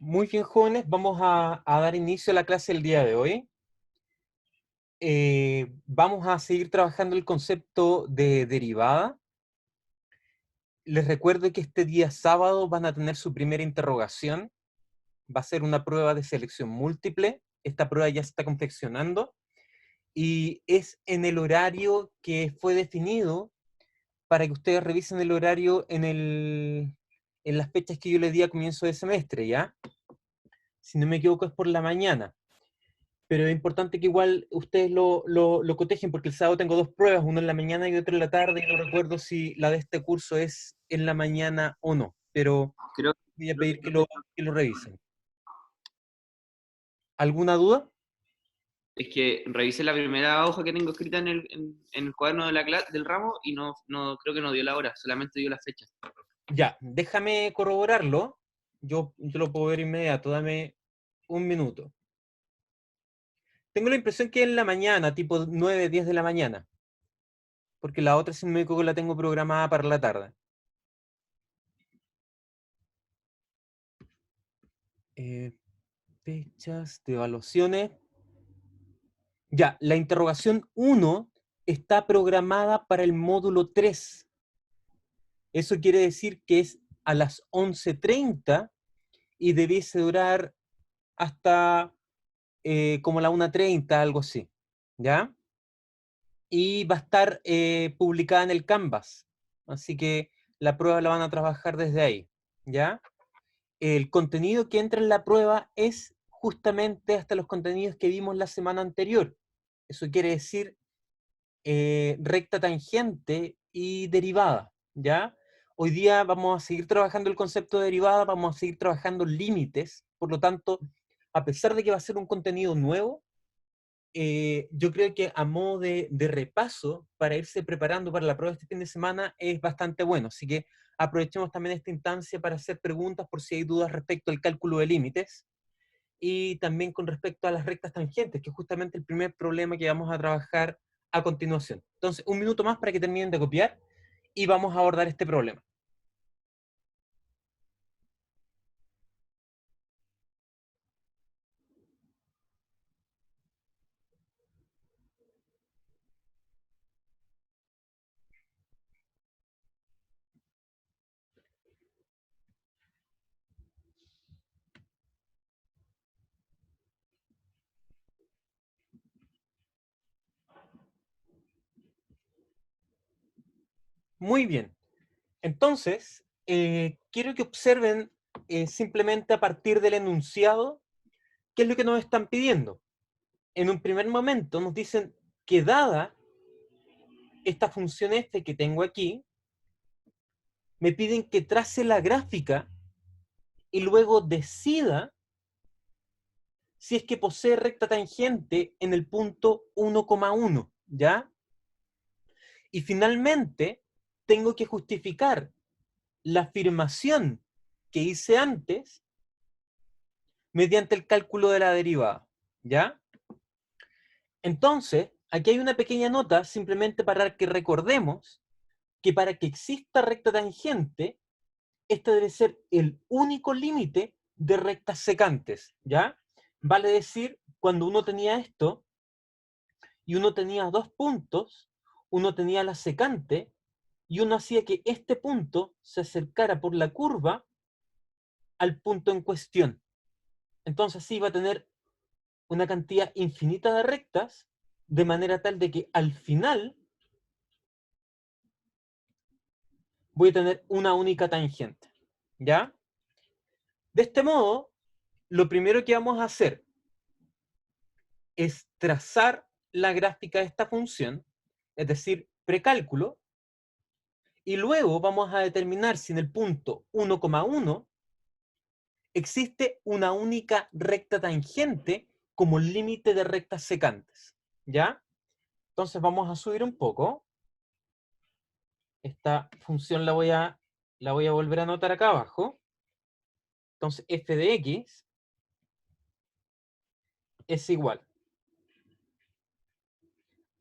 Muy bien, jóvenes, vamos a dar inicio a la clase el día de hoy. Vamos a seguir trabajando el concepto de derivada. Les recuerdo que este día sábado van a tener su primera interrogación. Va a ser una prueba de selección múltiple. Esta prueba ya se está confeccionando y es en el horario que fue definido para que ustedes revisen el horario en las fechas que yo les di a comienzo de semestre, ¿ya? Si no me equivoco es por la mañana. Pero es importante que igual ustedes lo cotejen, porque el sábado tengo dos pruebas, una en la mañana y otra en la tarde, y no recuerdo si la de este curso es en la mañana o no, pero Creo, voy a creo pedir que que lo revisen. ¿Alguna duda? es que revisé la primera hoja que tengo escrita en el cuaderno de del ramo y no creo que no dio la hora, solamente dio la fecha. Ya, déjame corroborarlo. Yo lo puedo ver inmediato, dame un minuto. Tengo la impresión que es en la mañana, tipo 9 10 de la mañana, porque la otra, si no me equivoco, la tengo programada para la tarde. Eh, Fechas de evaluaciones. Ya, la interrogación 1 está programada para el módulo 3. Eso quiere decir que es a las 11:30 y debiese durar hasta como la 1:30, algo así. ¿Ya? Y va a estar publicada en el Canvas. Así que la prueba la van a trabajar desde ahí. ¿Ya? El contenido que entra en la prueba es justamente hasta los contenidos que vimos la semana anterior. Eso quiere decir recta tangente y derivada, ¿ya? Hoy día vamos a seguir trabajando el concepto de derivada, vamos a seguir trabajando límites, por lo tanto, a pesar de que va a ser un contenido nuevo, yo creo que a modo de repaso para irse preparando para la prueba de este fin de semana es bastante bueno, así que aprovechemos también esta instancia para hacer preguntas por si hay dudas respecto al cálculo de límites y también con respecto a las rectas tangentes, que es justamente el primer problema que vamos a trabajar a continuación. Entonces, un minuto más para que terminen de copiar y vamos a abordar este problema. Muy bien. Entonces, quiero que observen simplemente a partir del enunciado qué es lo que nos están pidiendo. En un primer momento nos dicen que dada esta función f que tengo aquí, me piden que trace la gráfica y luego decida si es que posee recta tangente en el punto 1,1, ¿ya? Y finalmente, tengo que justificar la afirmación que hice antes mediante el cálculo de la derivada, ¿ya? Entonces, aquí hay una pequeña nota simplemente para que recordemos que para que exista recta tangente, este debe ser el único límite de rectas secantes, ¿ya? Vale decir, cuando uno tenía esto y uno tenía dos puntos, uno tenía la secante y uno hacía que este punto se acercara por la curva al punto en cuestión. Entonces sí va a tener una cantidad infinita de rectas, de manera tal de que al final voy a tener una única tangente. ¿Ya? De este modo, lo primero que vamos a hacer es trazar la gráfica de esta función, es decir, precálculo, y luego vamos a determinar si en el punto 1,1 existe una única recta tangente como límite de rectas secantes. ¿Ya? Entonces vamos a subir un poco. Esta función la voy a volver a anotar acá abajo. Entonces f de x es igual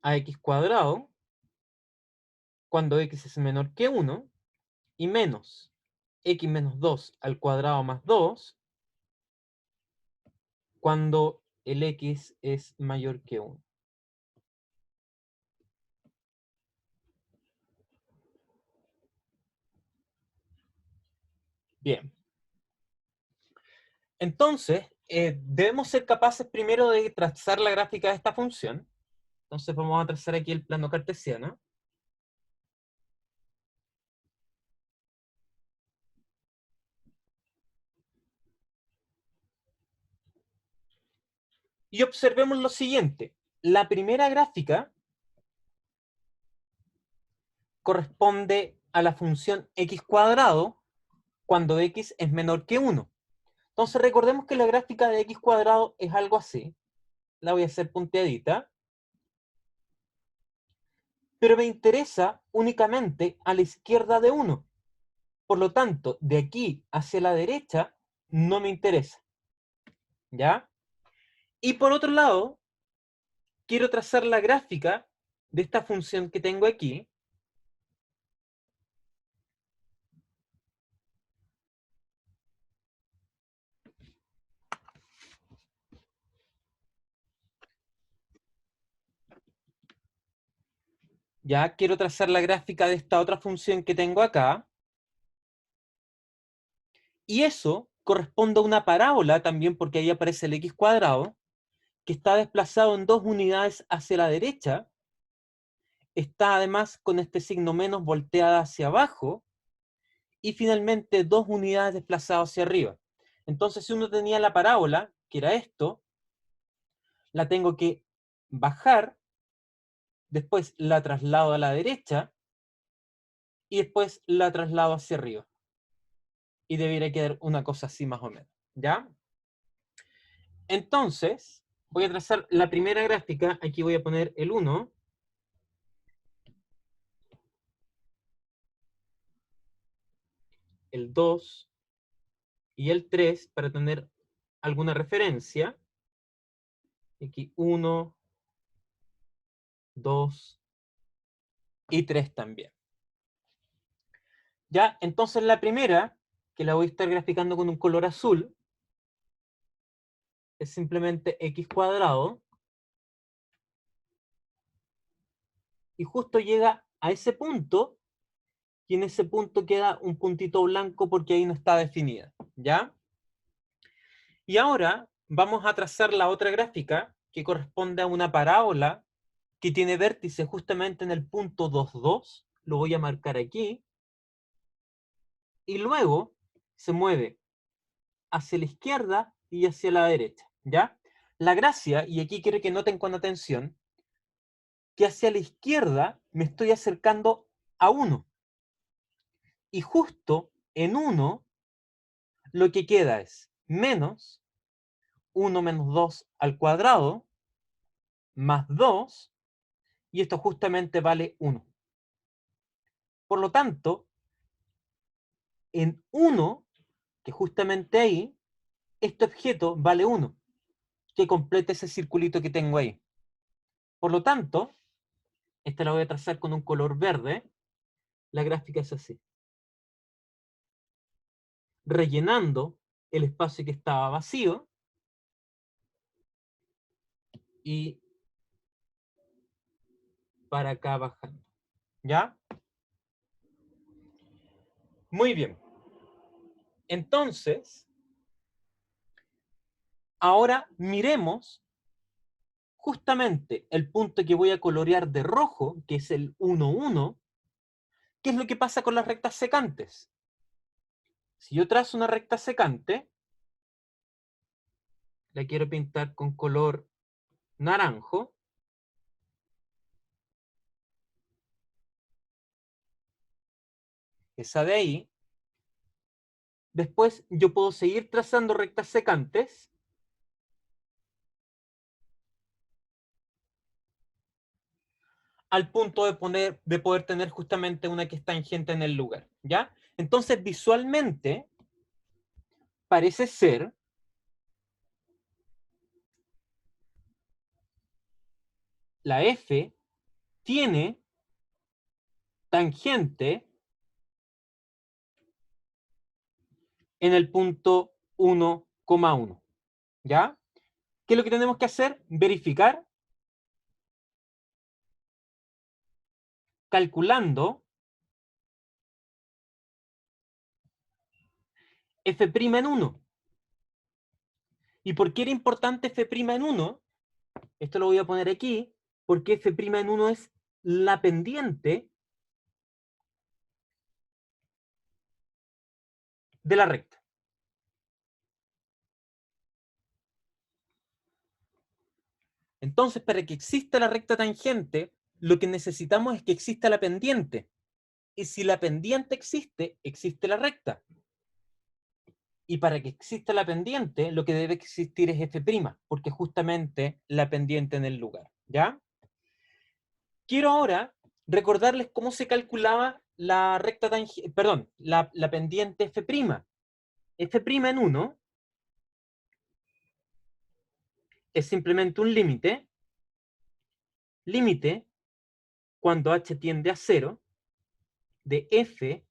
a x cuadrado cuando x es menor que 1 y menos x menos 2 al cuadrado más 2 cuando el x es mayor que 1. Bien. Entonces, debemos ser capaces primero de trazar la gráfica de esta función. Entonces vamos a trazar aquí el plano cartesiano. Y observemos lo siguiente. La primera gráfica corresponde a la función x cuadrado cuando x es menor que 1. Entonces recordemos que la gráfica de x cuadrado es algo así. La voy a hacer punteadita. Pero me interesa únicamente a la izquierda de 1. Por lo tanto, de aquí hacia la derecha no me interesa. ¿Ya? Y por otro lado, quiero trazar la gráfica de esta función que tengo aquí. Ya quiero trazar la gráfica de esta otra función que tengo acá. Y eso corresponde a una parábola también, porque ahí aparece el x cuadrado, que está desplazado en 2 unidades hacia la derecha. Está además con este signo menos volteada hacia abajo. Y finalmente 2 unidades desplazadas hacia arriba. Entonces, si uno tenía la parábola, que era esto, la tengo que bajar, después la traslado a la derecha, y después la traslado hacia arriba. Y debería quedar una cosa así más o menos, ¿ya? Entonces, voy a trazar la primera gráfica, aquí voy a poner el 1, el 2 y el 3 para tener alguna referencia. Aquí 1, 2 y 3 también. Ya, entonces la primera, que la voy a estar graficando con un color azul, es simplemente x cuadrado. Y justo llega a ese punto, y en ese punto queda un puntito blanco porque ahí no está definida. ¿Ya? Y ahora vamos a trazar la otra gráfica que corresponde a una parábola que tiene vértice justamente en el punto 2, 2. Lo voy a marcar aquí. Y luego se mueve hacia la izquierda y hacia la derecha. ¿Ya? La gracia, y aquí quiero que noten con atención, que hacia la izquierda me estoy acercando a 1. Y justo en 1 lo que queda es menos 1 menos 2 al cuadrado más 2, y esto justamente vale 1. Por lo tanto, en 1, que justamente ahí, este objeto vale 1, que complete ese circulito que tengo ahí. Por lo tanto, esta la voy a trazar con un color verde. La gráfica es así. Rellenando el espacio que estaba vacío y para acá bajando. ¿Ya? Muy bien. Entonces, ahora miremos justamente el punto que voy a colorear de rojo, que es el 1, 1. ¿Qué es lo que pasa con las rectas secantes? Si yo trazo una recta secante, la quiero pintar con color naranjo, esa de ahí. Después yo puedo seguir trazando rectas secantes al punto de poder tener justamente una que es tangente en el lugar, ¿ya? Entonces, visualmente, parece ser la F tiene tangente en el punto 1,1, ¿ya? ¿Qué es lo que tenemos que hacer? Verificar calculando f' en 1. ¿Y por qué era importante f' en 1? Esto lo voy a poner aquí, porque f' en 1 es la pendiente de la recta. Entonces, para que exista la recta tangente, lo que necesitamos es que exista la pendiente. Y si la pendiente existe, existe la recta. Y para que exista la pendiente, lo que debe existir es f', porque justamente la pendiente en el lugar. ¿Ya? Quiero ahora recordarles cómo se calculaba la recta tangente, perdón, la pendiente f'. F' en 1 es simplemente un límite cuando h tiende a 0, de f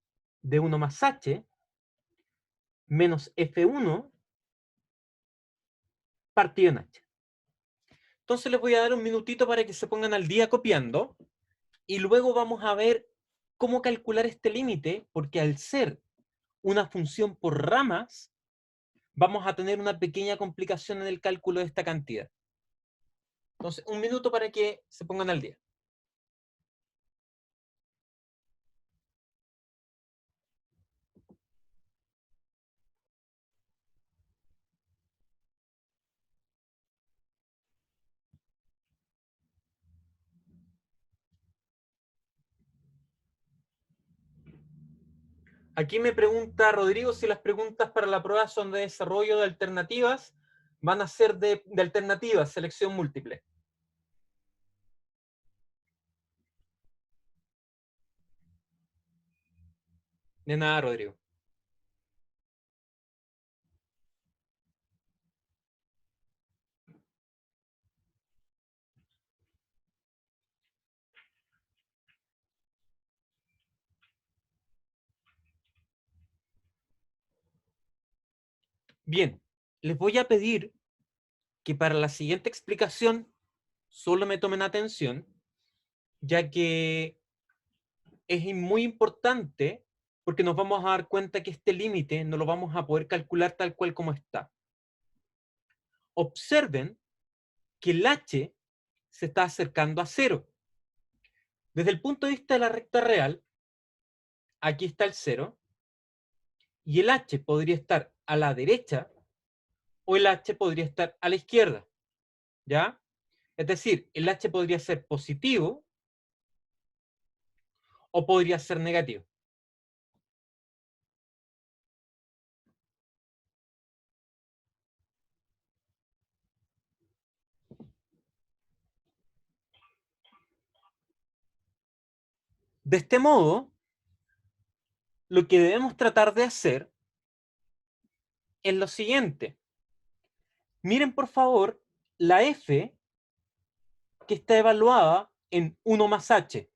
de 1 más h menos f1 partido en h. Entonces les voy a dar un minutito para que se pongan al día copiando y luego vamos a ver cómo calcular este límite, porque al ser una función por ramas, vamos a tener una pequeña complicación en el cálculo de esta cantidad. Entonces, un minuto para que se pongan al día. Aquí me pregunta Rodrigo si las preguntas para la prueba son de desarrollo de alternativas. Van a ser de alternativas, selección múltiple. De nada, Rodrigo. Bien, les voy a pedir que para la siguiente explicación solo me tomen atención, ya que es muy importante porque nos vamos a dar cuenta que este límite no lo vamos a poder calcular tal cual como está. Observen que el h se está acercando a 0. Desde el punto de vista de la recta real, aquí está el 0, y el h podría estar a la derecha o el h podría estar a la izquierda, ¿ya? Es decir, el h podría ser positivo o podría ser negativo. De este modo, lo que debemos tratar de hacer es lo siguiente. Miren, por favor, la f que está evaluada en 1 más h.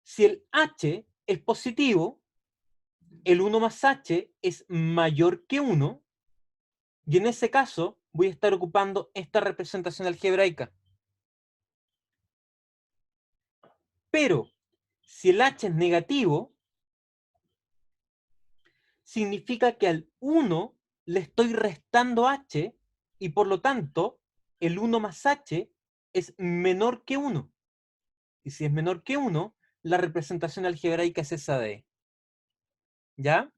Si el h es positivo, el 1 más h es mayor que 1, y en ese caso voy a estar ocupando esta representación algebraica. Pero si el h es negativo, significa que al 1 le estoy restando h y por lo tanto el 1 más h es menor que 1. Y si es menor que 1, la representación algebraica es esa de E. ¿Ya?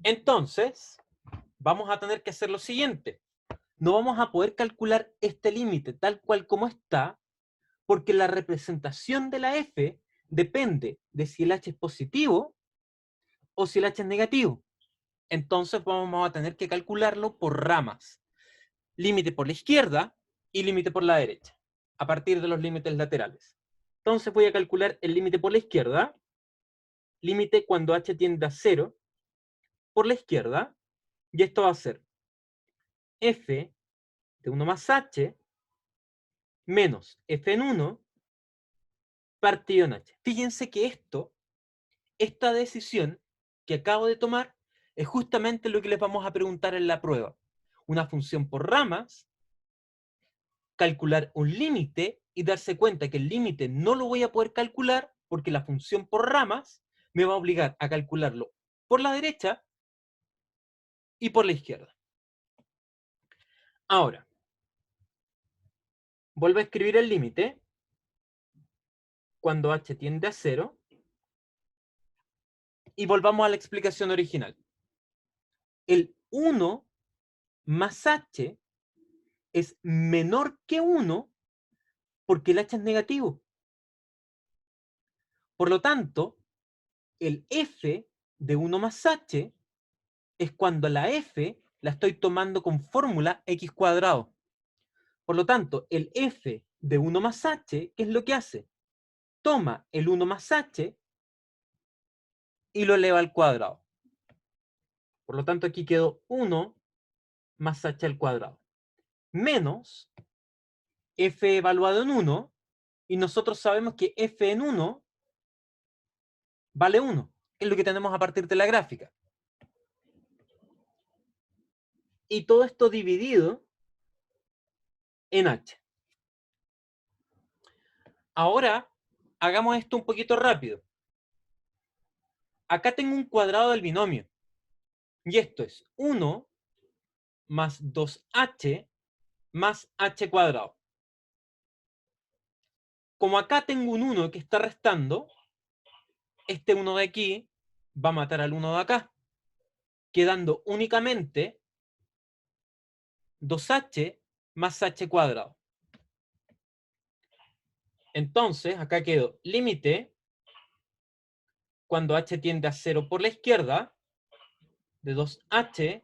Entonces, vamos a tener que hacer lo siguiente. No vamos a poder calcular este límite tal cual como está, porque la representación de la f depende de si el h es positivo o si el h es negativo. Entonces vamos a tener que calcularlo por ramas. Límite por la izquierda y límite por la derecha, a partir de los límites laterales. Entonces voy a calcular el límite por la izquierda, límite cuando h tiende a 0 por la izquierda, y esto va a ser f de 1 más h menos f en 1 partido en h. Fíjense que esta decisión que acabo de tomar Es justamente lo que les vamos a preguntar en la prueba. Una función por ramas, calcular un límite y darse cuenta que el límite no lo voy a poder calcular porque la función por ramas me va a obligar a calcularlo por la derecha y por la izquierda. Ahora, vuelvo a escribir el límite cuando h tiende a 0 y volvamos a la explicación original. El 1 más h es menor que 1 porque el h es negativo. Por lo tanto, el f de 1 más h es cuando la f la estoy tomando con fórmula x cuadrado. Por lo tanto, el f de 1 más h, ¿qué es lo que hace? Toma el 1 más h y lo eleva al cuadrado. Por lo tanto, aquí quedó 1 más h al cuadrado. Menos f evaluado en 1, y nosotros sabemos que f en 1 vale 1, que es lo que tenemos a partir de la gráfica. Y todo esto dividido en h. Ahora, hagamos esto un poquito rápido. Acá tengo un cuadrado del binomio. Y esto es 1 más 2h más h cuadrado. Como acá tengo un 1 que está restando, este 1 de aquí va a matar al 1 de acá, quedando únicamente 2h más h cuadrado. Entonces, acá quedó límite cuando h tiende a 0 por la izquierda de 2h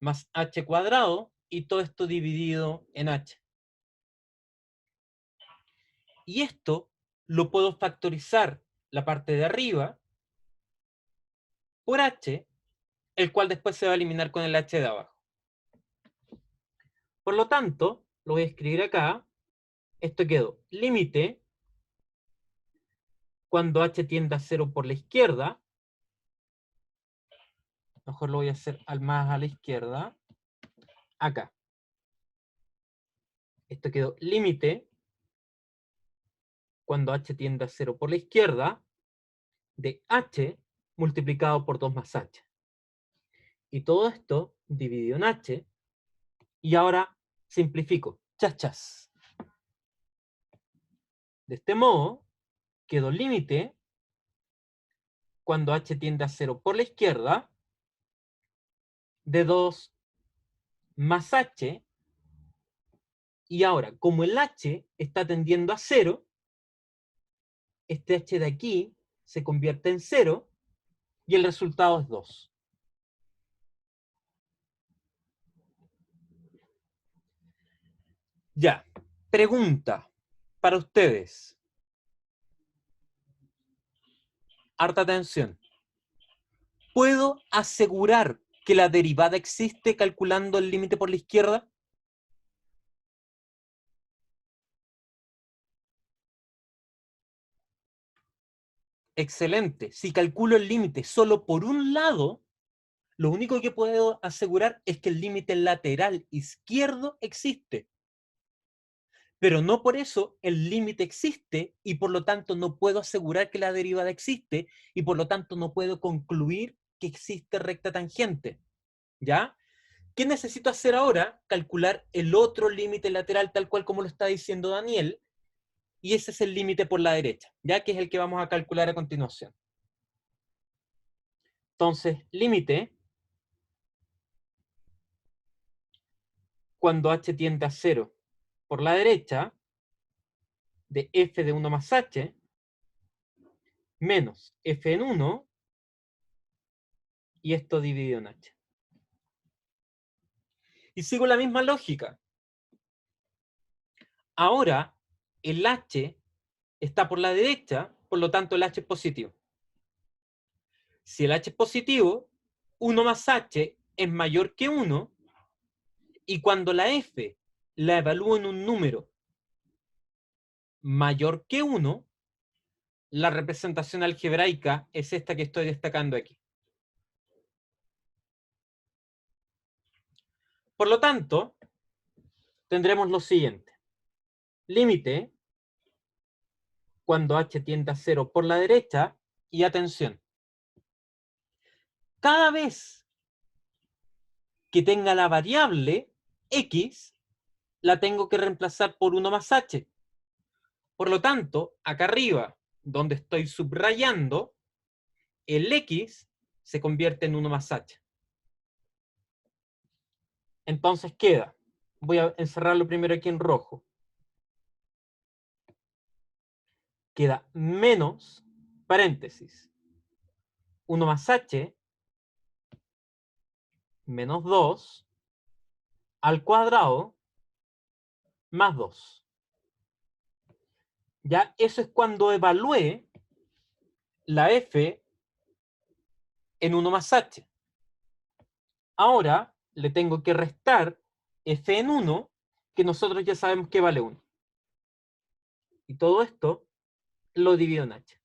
más h cuadrado y todo esto dividido en h. Y esto lo puedo factorizar la parte de arriba por h, el cual después se va a eliminar con el h de abajo. Por lo tanto, lo voy a escribir acá. Esto quedó límite cuando h tiende a 0 por la izquierda. Mejor lo voy a hacer más a la izquierda. Acá. Esto quedó límite cuando h tiende a 0 por la izquierda de h multiplicado por 2 más h. Y todo esto dividido en h. Y ahora simplifico. Chas, chas. De este modo, quedó límite cuando h tiende a 0 por la izquierda de 2 más h. Y ahora, como el h está tendiendo a 0, este h de aquí se convierte en 0 y el resultado es 2. Ya, pregunta para ustedes. Harta atención. ¿Puedo asegurar que la derivada existe calculando el límite por la izquierda? Excelente. Si calculo el límite solo por un lado, lo único que puedo asegurar es que el límite lateral izquierdo existe. Pero no por eso el límite existe y por lo tanto no puedo asegurar que la derivada existe y por lo tanto no puedo concluir que existe recta tangente. ¿Ya? ¿Qué necesito hacer ahora? Calcular el otro límite lateral tal cual como lo está diciendo Daniel, y ese es el límite por la derecha, ¿ya? Que es el que vamos a calcular a continuación. Entonces, límite cuando h tiende a 0 por la derecha de f de 1 más h menos f en 1 y esto dividido en h. Y sigo la misma lógica. Ahora, el h está por la derecha, por lo tanto el h es positivo. Si el h es positivo, 1 más h es mayor que 1, y cuando la f la evalúo en un número mayor que 1, la representación algebraica es esta que estoy destacando aquí. Por lo tanto, tendremos lo siguiente. Límite cuando h tiende a 0 por la derecha, y atención, cada vez que tenga la variable x, la tengo que reemplazar por 1 más h. Por lo tanto, acá arriba, donde estoy subrayando, el x se convierte en 1 más h. Entonces queda, voy a encerrarlo primero aquí en rojo, queda menos, paréntesis, 1 más h, menos 2, al cuadrado, más 2. Ya eso es cuando evalúe la f en 1 más h. Ahora le tengo que restar f en 1, que nosotros ya sabemos que vale 1. Y todo esto lo divido en h.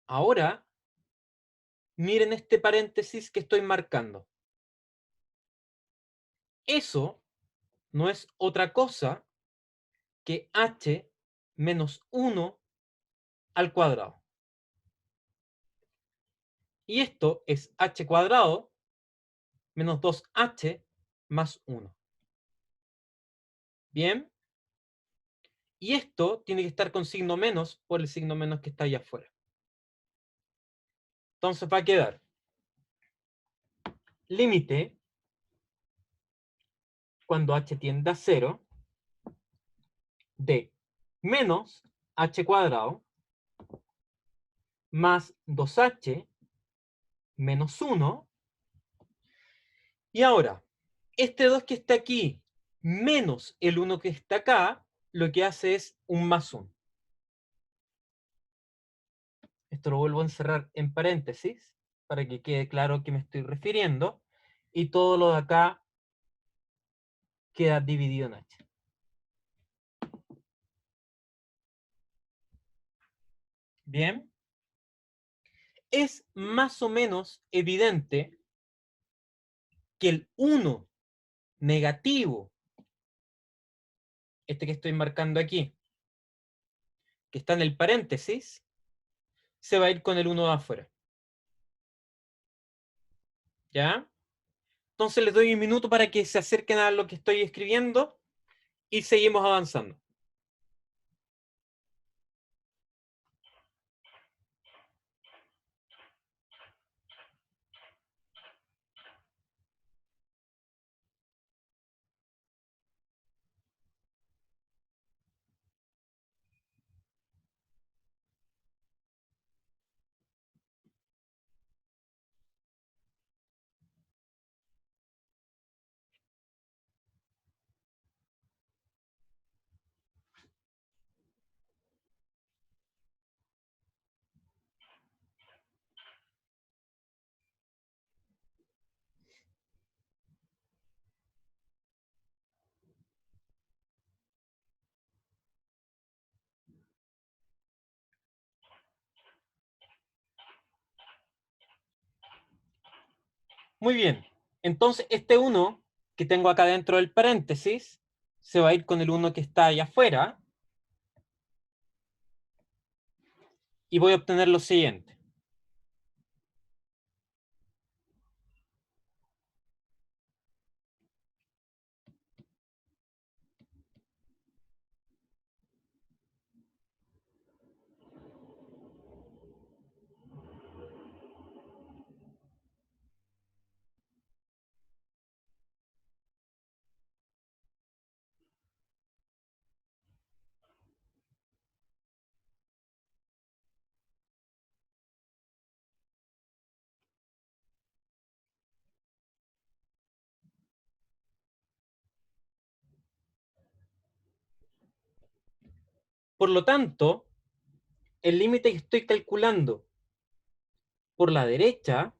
Ahora, miren este paréntesis que estoy marcando. Eso no es otra cosa que h menos 1 al cuadrado. Y esto es h cuadrado menos 2h más 1. ¿Bien? Y esto tiene que estar con signo menos por el signo menos que está allá afuera. Entonces va a quedar límite cuando h tiende a 0 de menos h cuadrado más 2h menos 1. Y ahora, este 2 que está aquí menos el 1 que está acá, lo que hace es un más 1. Esto lo vuelvo a encerrar en paréntesis para que quede claro a qué me estoy refiriendo. Y todo lo de acá queda dividido en h. Bien. Es más o menos evidente que el 1 negativo, este que estoy marcando aquí, que está en el paréntesis, se va a ir con el 1 de afuera. ¿Ya? Entonces les doy un minuto para que se acerquen a lo que estoy escribiendo y seguimos avanzando. Muy bien. Entonces este 1 que tengo acá dentro del paréntesis se va a ir con el 1 que está allá afuera y voy a obtener lo siguiente. Por lo tanto, el límite que estoy calculando por la derecha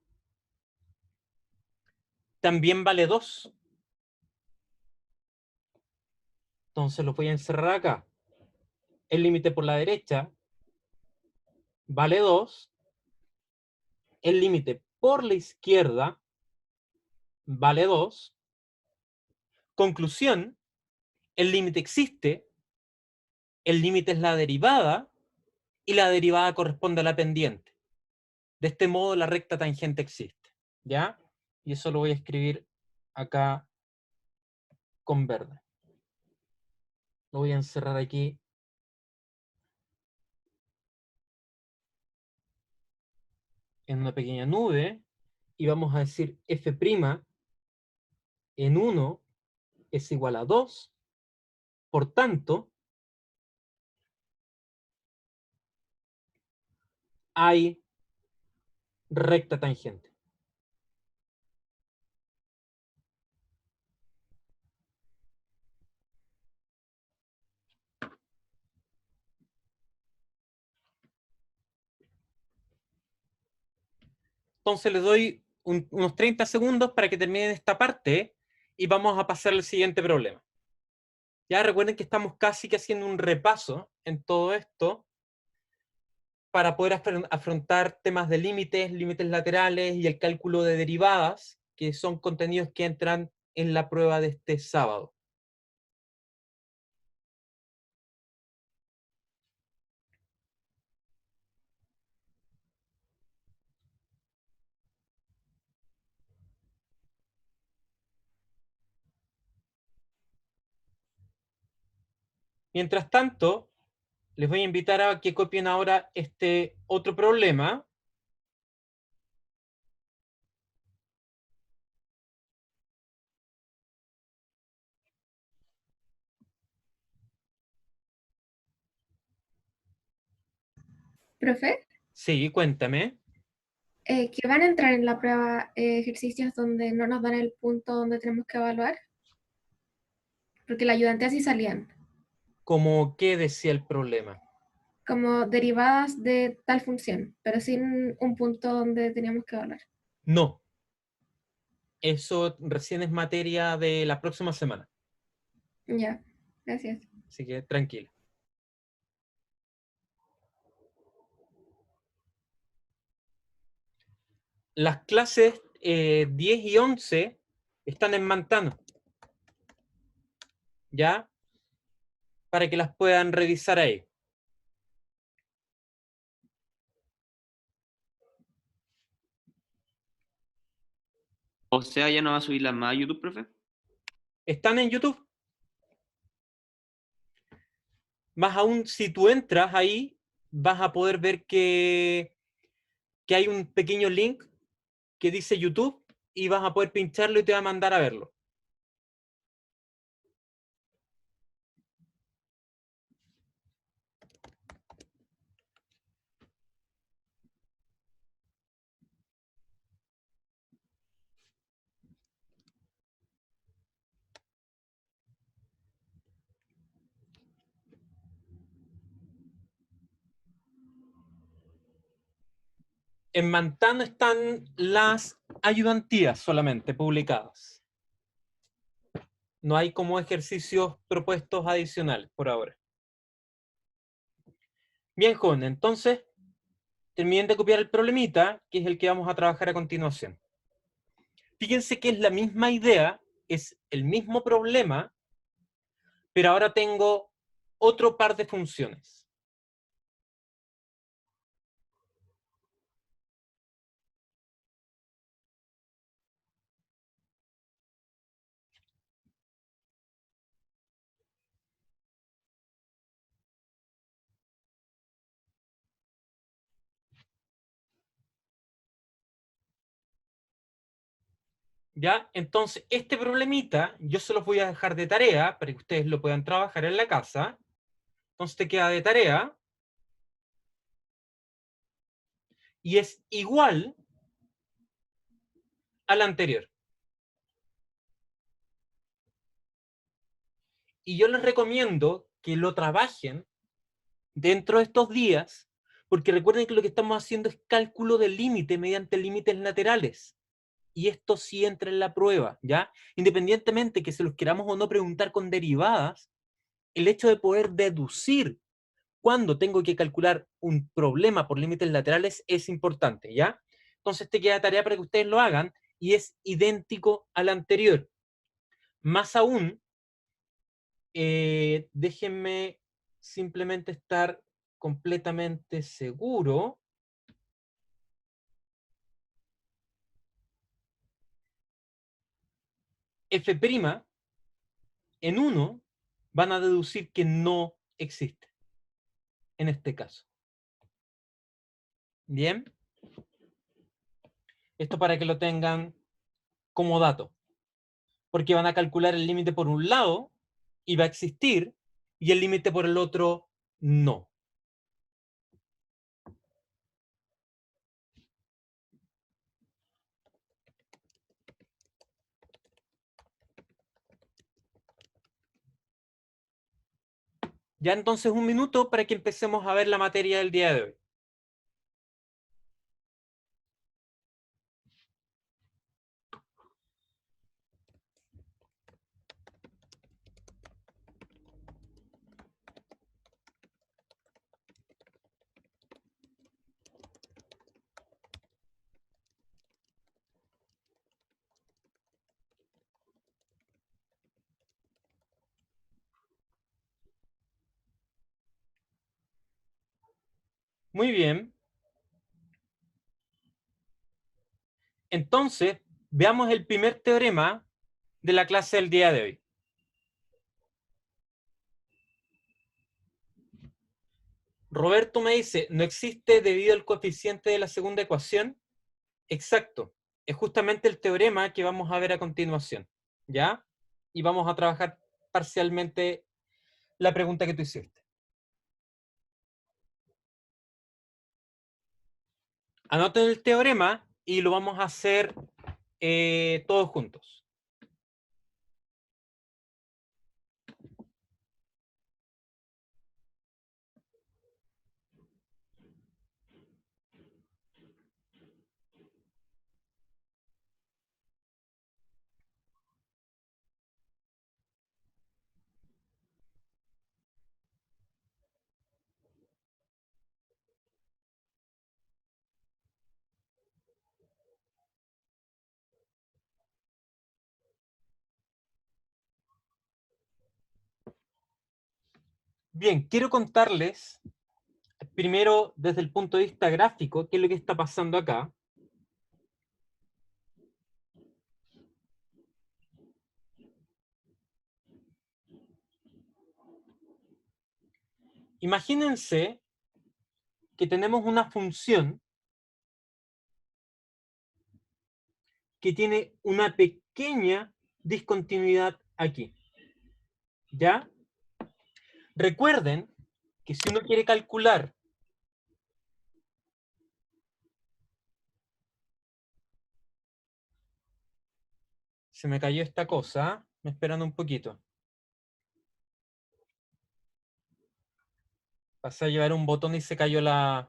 también vale 2. Entonces lo voy a encerrar acá. El límite por la derecha vale 2. El límite por la izquierda vale 2. Conclusión, el límite existe, el límite es la derivada, y la derivada corresponde a la pendiente. De este modo, la recta tangente existe, ¿ya? Y eso lo voy a escribir acá con verde. Lo voy a encerrar aquí. En una pequeña nube, y vamos a decir f' en 1 es igual a 2, por tanto, hay recta tangente. Entonces les doy unos 30 segundos para que terminen esta parte y vamos a pasar al siguiente problema. Ya recuerden que estamos casi que haciendo un repaso en todo esto para poder afrontar temas de límites, límites laterales y el cálculo de derivadas, que son contenidos que entran en la prueba de este sábado. Mientras tanto, les voy a invitar a que copien ahora este otro problema. Profe, Sí, cuéntame. que van a entrar en la prueba ejercicios donde no nos dan el punto donde tenemos que evaluar, porque la ayudante así salían, ¿Cómo qué decía el problema? como derivadas de tal función, pero sin un punto donde teníamos que evaluar. No. Eso recién es materia de la próxima semana. Ya, gracias. Así que tranquila. Las clases 10 y 11 están en Mantano, ¿ya? Para que las puedan revisar ahí. O sea, ya no va a subirlas más a YouTube, profe. Están en YouTube. Más aún, si tú entras ahí, vas a poder ver que hay un pequeño link que dice YouTube y vas a poder pincharlo y te va a mandar a verlo. En Mantano están las ayudantías solamente publicadas. No hay como ejercicios propuestos adicionales por ahora. Bien, joven, entonces terminen de copiar el problemita, que es el que vamos a trabajar a continuación. Fíjense que es la misma idea, es el mismo problema, pero ahora tengo otro par de funciones. ¿Ya? Entonces, este problemita yo se los voy a dejar de tarea para que ustedes lo puedan trabajar en la casa. Entonces te queda de tarea. Y es igual al anterior. Y yo les recomiendo que lo trabajen dentro de estos días, porque recuerden que lo que estamos haciendo es cálculo del límite mediante límites laterales. Y esto sí entra en la prueba, ¿ya? Independientemente que se los queramos o no preguntar con derivadas, el hecho de poder deducir cuando tengo que calcular un problema por límites laterales es importante, ¿ya? Entonces te queda tarea para que ustedes lo hagan y es idéntico al anterior. Más aún, déjenme simplemente estar completamente seguro. F' en 1 van a deducir que no existe en este caso. Bien. Esto para que lo tengan como dato. Porque van a calcular el límite por un lado y va a existir, y el límite por el otro no. Ya entonces un minuto para que empecemos a ver la materia del día de hoy. Muy bien. Entonces, veamos el primer teorema de la clase del día de hoy. Roberto me dice, ¿no existe debido al coeficiente de la segunda ecuación? Exacto. Es justamente el teorema que vamos a ver a continuación. ¿Ya? Y vamos a trabajar parcialmente la pregunta que tú hiciste. Anoten el teorema y lo vamos a hacer todos juntos. Bien, quiero contarles primero desde el punto de vista gráfico qué es lo que está pasando acá. Imagínense que tenemos una función que tiene una pequeña discontinuidad aquí. ¿Ya? Recuerden que si uno quiere calcular se me cayó esta cosa, me esperan un poquito. Pasé a llevar un botón y se cayó la...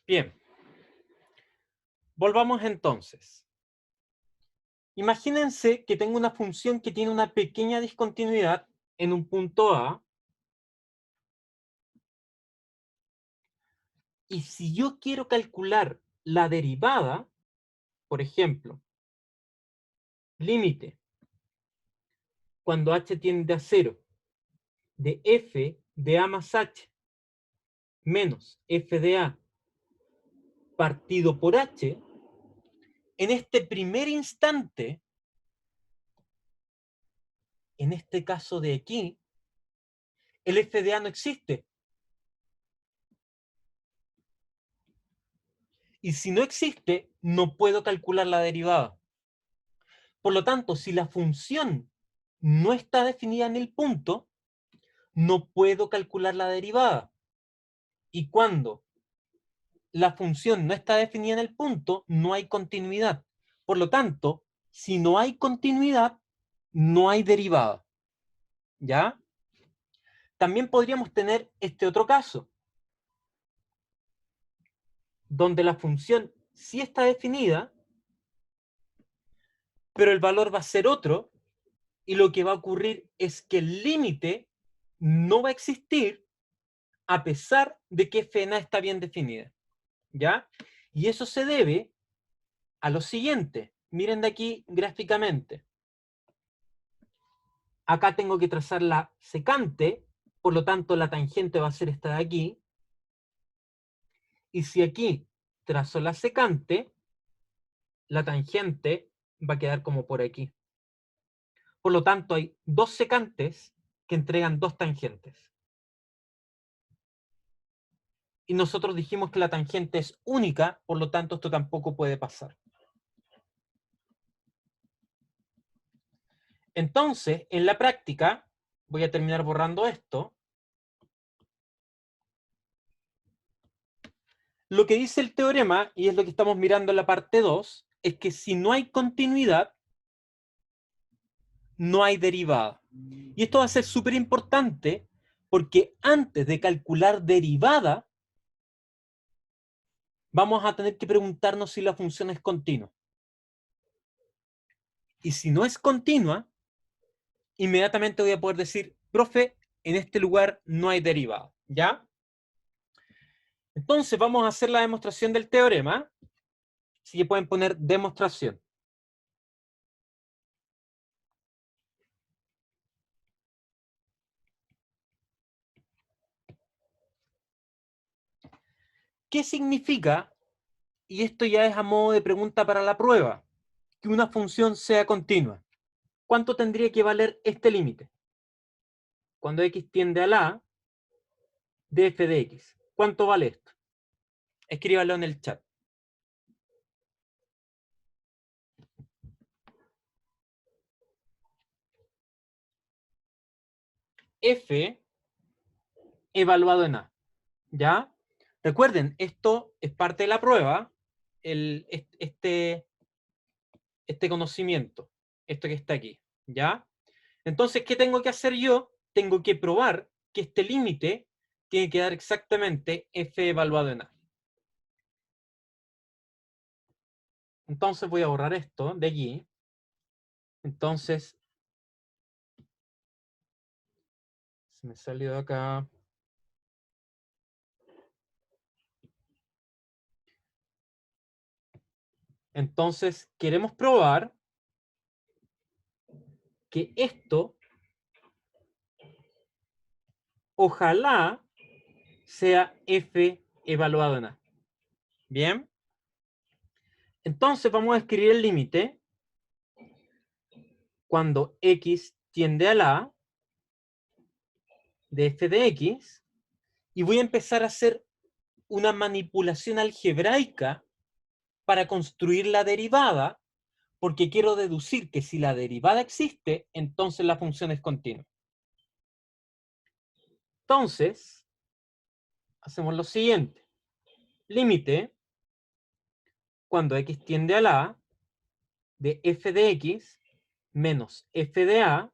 Bien. Volvamos entonces. Imagínense que tengo una función que tiene una pequeña discontinuidad en un punto A. Y si yo quiero calcular la derivada, por ejemplo, límite cuando h tiende a 0 de f de a más h menos f de a partido por h, en este primer instante en este caso de aquí, el f de a no existe. Y si no existe, no puedo calcular la derivada. Por lo tanto, si la función no está definida en el punto, no puedo calcular la derivada. Y cuando la función no está definida en el punto, no hay continuidad. Por lo tanto, si no hay continuidad, no hay derivada. ¿Ya? También podríamos tener este otro caso, donde la función sí está definida, pero el valor va a ser otro, y lo que va a ocurrir es que el límite no va a existir a pesar de que f en a está bien definida. ¿Ya? Y eso se debe a lo siguiente. Miren de aquí gráficamente. Acá tengo que trazar la secante, por lo tanto la tangente va a ser esta de aquí. Y si aquí trazo la secante, la tangente va a quedar como por aquí. Por lo tanto, hay dos secantes que entregan dos tangentes. Y nosotros dijimos que la tangente es única, por lo tanto esto tampoco puede pasar. Entonces, en la práctica, voy a terminar borrando esto. Lo que dice el teorema, y es lo que estamos mirando en la parte 2, es que si no hay continuidad, no hay derivada. Y esto va a ser súper importante porque antes de calcular derivada, vamos a tener que preguntarnos si la función es continua. Y si no es continua, inmediatamente voy a poder decir, profe, en este lugar no hay derivada. ¿Ya? Entonces vamos a hacer la demostración del teorema. Así que pueden poner demostración. ¿Qué significa? Y esto ya es a modo de pregunta para la prueba. Que una función sea continua. ¿Cuánto tendría que valer este límite? Cuando x tiende a la de f de x. ¿Cuánto vale esto? Escríbalo en el chat. F evaluado en A. ¿Ya? Recuerden, esto es parte de la prueba. Este conocimiento. Esto que está aquí. ¿Ya? Entonces, ¿qué tengo que hacer yo? Tengo que probar que este límite tiene que dar exactamente f evaluado en A. Entonces voy a borrar esto de aquí. Entonces, se me salió de acá. Entonces, queremos probar que esto ojalá sea f evaluado en A. ¿Bien? Entonces vamos a escribir el límite cuando x tiende a la A de f de x y voy a empezar a hacer una manipulación algebraica para construir la derivada, porque quiero deducir que si la derivada existe, entonces la función es continua. Entonces, hacemos lo siguiente. Límite, cuando x tiende a la A, de f de x menos f de a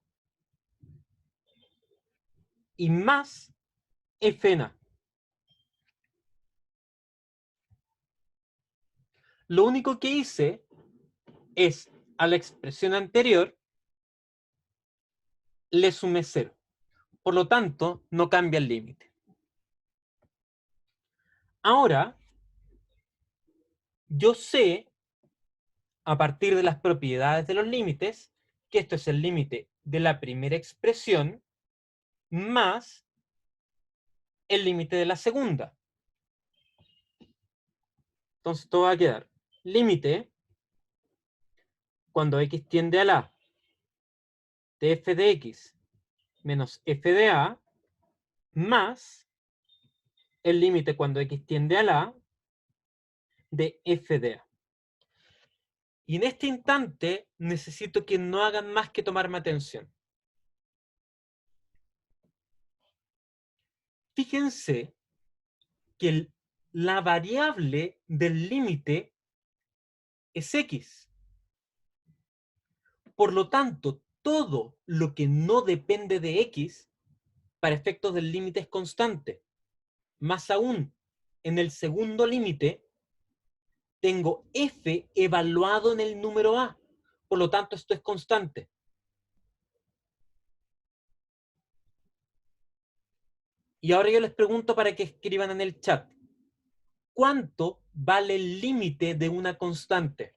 y más f en a. Lo único que hice es a la expresión anterior le sumé 0. Por lo tanto, no cambia el límite. Ahora, yo sé, a partir de las propiedades de los límites, que esto es el límite de la primera expresión más el límite de la segunda. Entonces, esto va a quedar límite cuando x tiende a la de f de x menos f de a más el límite cuando x tiende a la de f de a. Y en este instante necesito que no hagan más que tomarme atención. Fíjense que la variable del límite es x. Por lo tanto, todo lo que no depende de x, para efectos del límite es constante. Más aún, en el segundo límite, tengo f evaluado en el número a. Por lo tanto, esto es constante. Y ahora yo les pregunto para que escriban en el chat. ¿Cuánto vale el límite de una constante?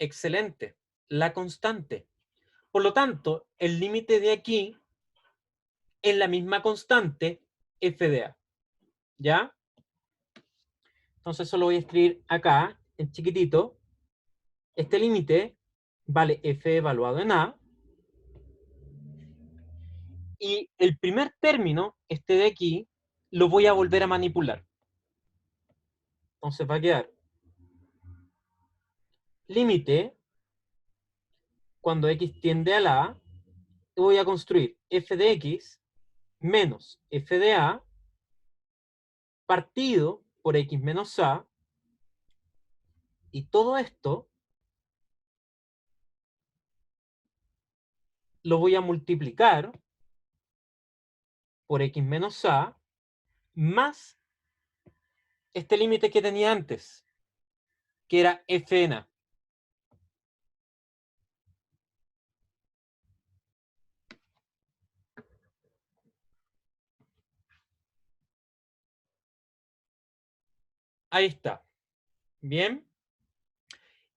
Excelente. La constante. Por lo tanto, el límite de aquí es la misma constante f de a. ¿Ya? Entonces eso lo voy a escribir acá, en chiquitito. Este límite vale f evaluado en a. Y el primer término, este de aquí, lo voy a volver a manipular. Entonces va a quedar límite cuando x tiende a la a. Voy a construir f de x menos f de a partido por x menos a. Y todo esto lo voy a multiplicar por x menos a más este límite que tenía antes, que era f en a. Ahí está. Bien.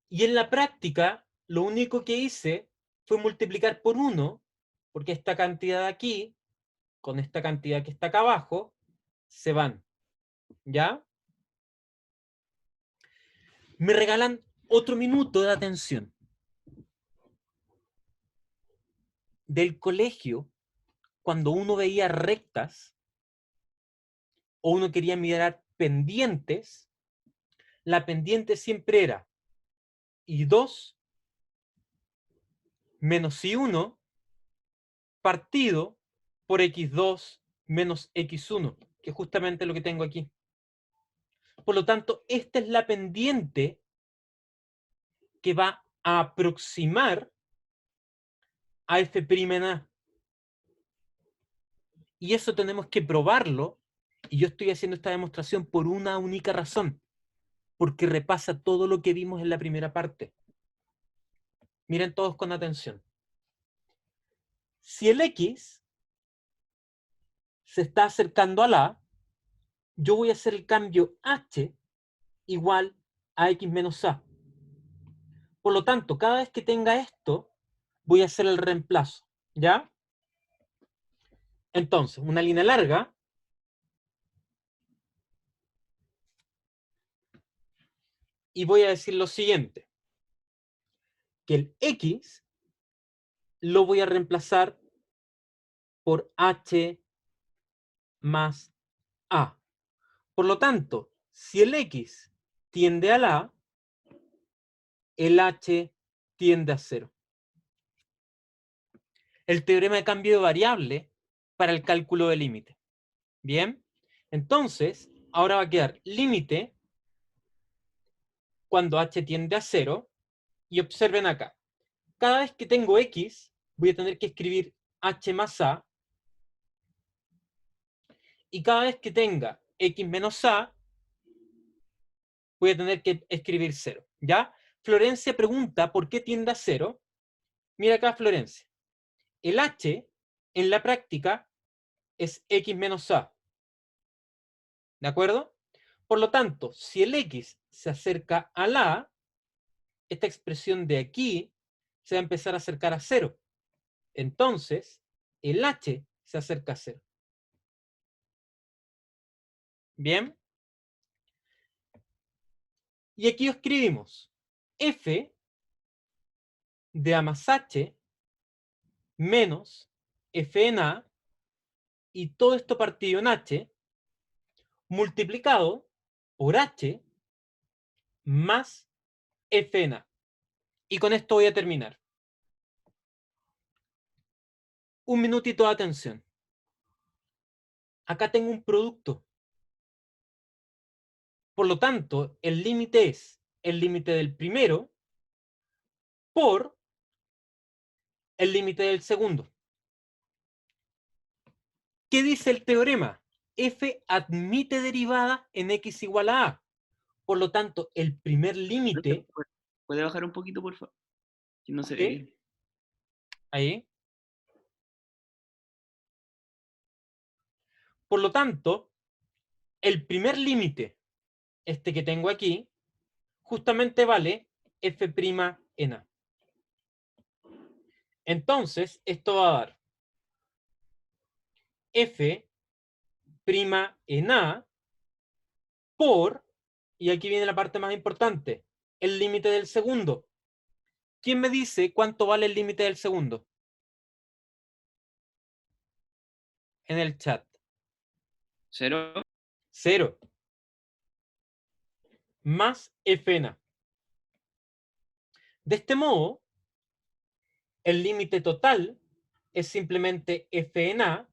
Y en la práctica, lo único que hice fue multiplicar por 1, porque esta cantidad de aquí, con esta cantidad que está acá abajo, se van. ¿Ya? Me regalan otro minuto de atención. Del colegio, cuando uno veía rectas, o uno quería mirar pendientes, la pendiente siempre era I2 menos I1 partido por X2 menos X1, que es justamente lo que tengo aquí. Por lo tanto, esta es la pendiente que va a aproximar a f' en a. Y eso tenemos que probarlo, y yo estoy haciendo esta demostración por una única razón, porque repasa todo lo que vimos en la primera parte. Miren todos con atención. Si el x se está acercando a la a, yo voy a hacer el cambio h igual a x menos a. Por lo tanto, cada vez que tenga esto, voy a hacer el reemplazo. ¿Ya? Entonces, una línea larga. Y voy a decir lo siguiente. Que el x lo voy a reemplazar por h más a. Por lo tanto, si el x tiende a la a, el h tiende a 0. El teorema de cambio de variable para el cálculo de límite. Bien, entonces, ahora va a quedar límite cuando h tiende a 0. Y observen acá. Cada vez que tengo x, voy a tener que escribir h más a. Y cada vez que tenga x menos a, voy a tener que escribir 0. ¿Ya? Florencia pregunta por qué tiende a 0. Mira acá, Florencia. El h en la práctica es x menos a. ¿De acuerdo? Por lo tanto, si el x se acerca a la a, esta expresión de aquí se va a empezar a acercar a 0. Entonces, el h se acerca a 0. ¿Bien? Y aquí escribimos f de A más h menos f en A, y todo esto partido en h, multiplicado por h más f en A. Y con esto voy a terminar. Un minutito de atención. Acá tengo un producto. Por lo tanto, el límite es el límite del primero por el límite del segundo. ¿Qué dice el teorema? F admite derivada en x igual a A. Por lo tanto, el primer límite... ¿Puede bajar un poquito, por favor? Que no se ve ¿sí? bien. Ahí. Por lo tanto, el primer límite, este que tengo aquí, justamente vale f' en A. Entonces, esto va a dar f' en A por, y aquí viene la parte más importante, el límite del segundo. ¿Quién me dice cuánto vale el límite del segundo? En el chat. 0. 0. Más f en A. De este modo, el límite total es simplemente f en A,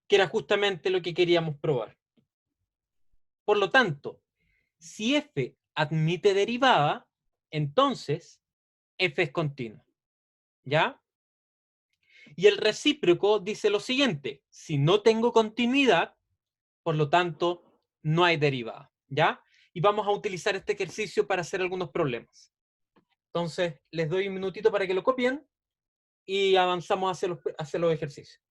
que era justamente lo que queríamos probar. Por lo tanto, si f admite derivada, entonces f es continua. ¿Ya? Y el recíproco dice lo siguiente: si no tengo continuidad, por lo tanto, no hay derivada. ¿Ya? Y vamos a utilizar este ejercicio para hacer algunos problemas. Entonces, les doy un minutito para que lo copien y avanzamos hacia los ejercicios.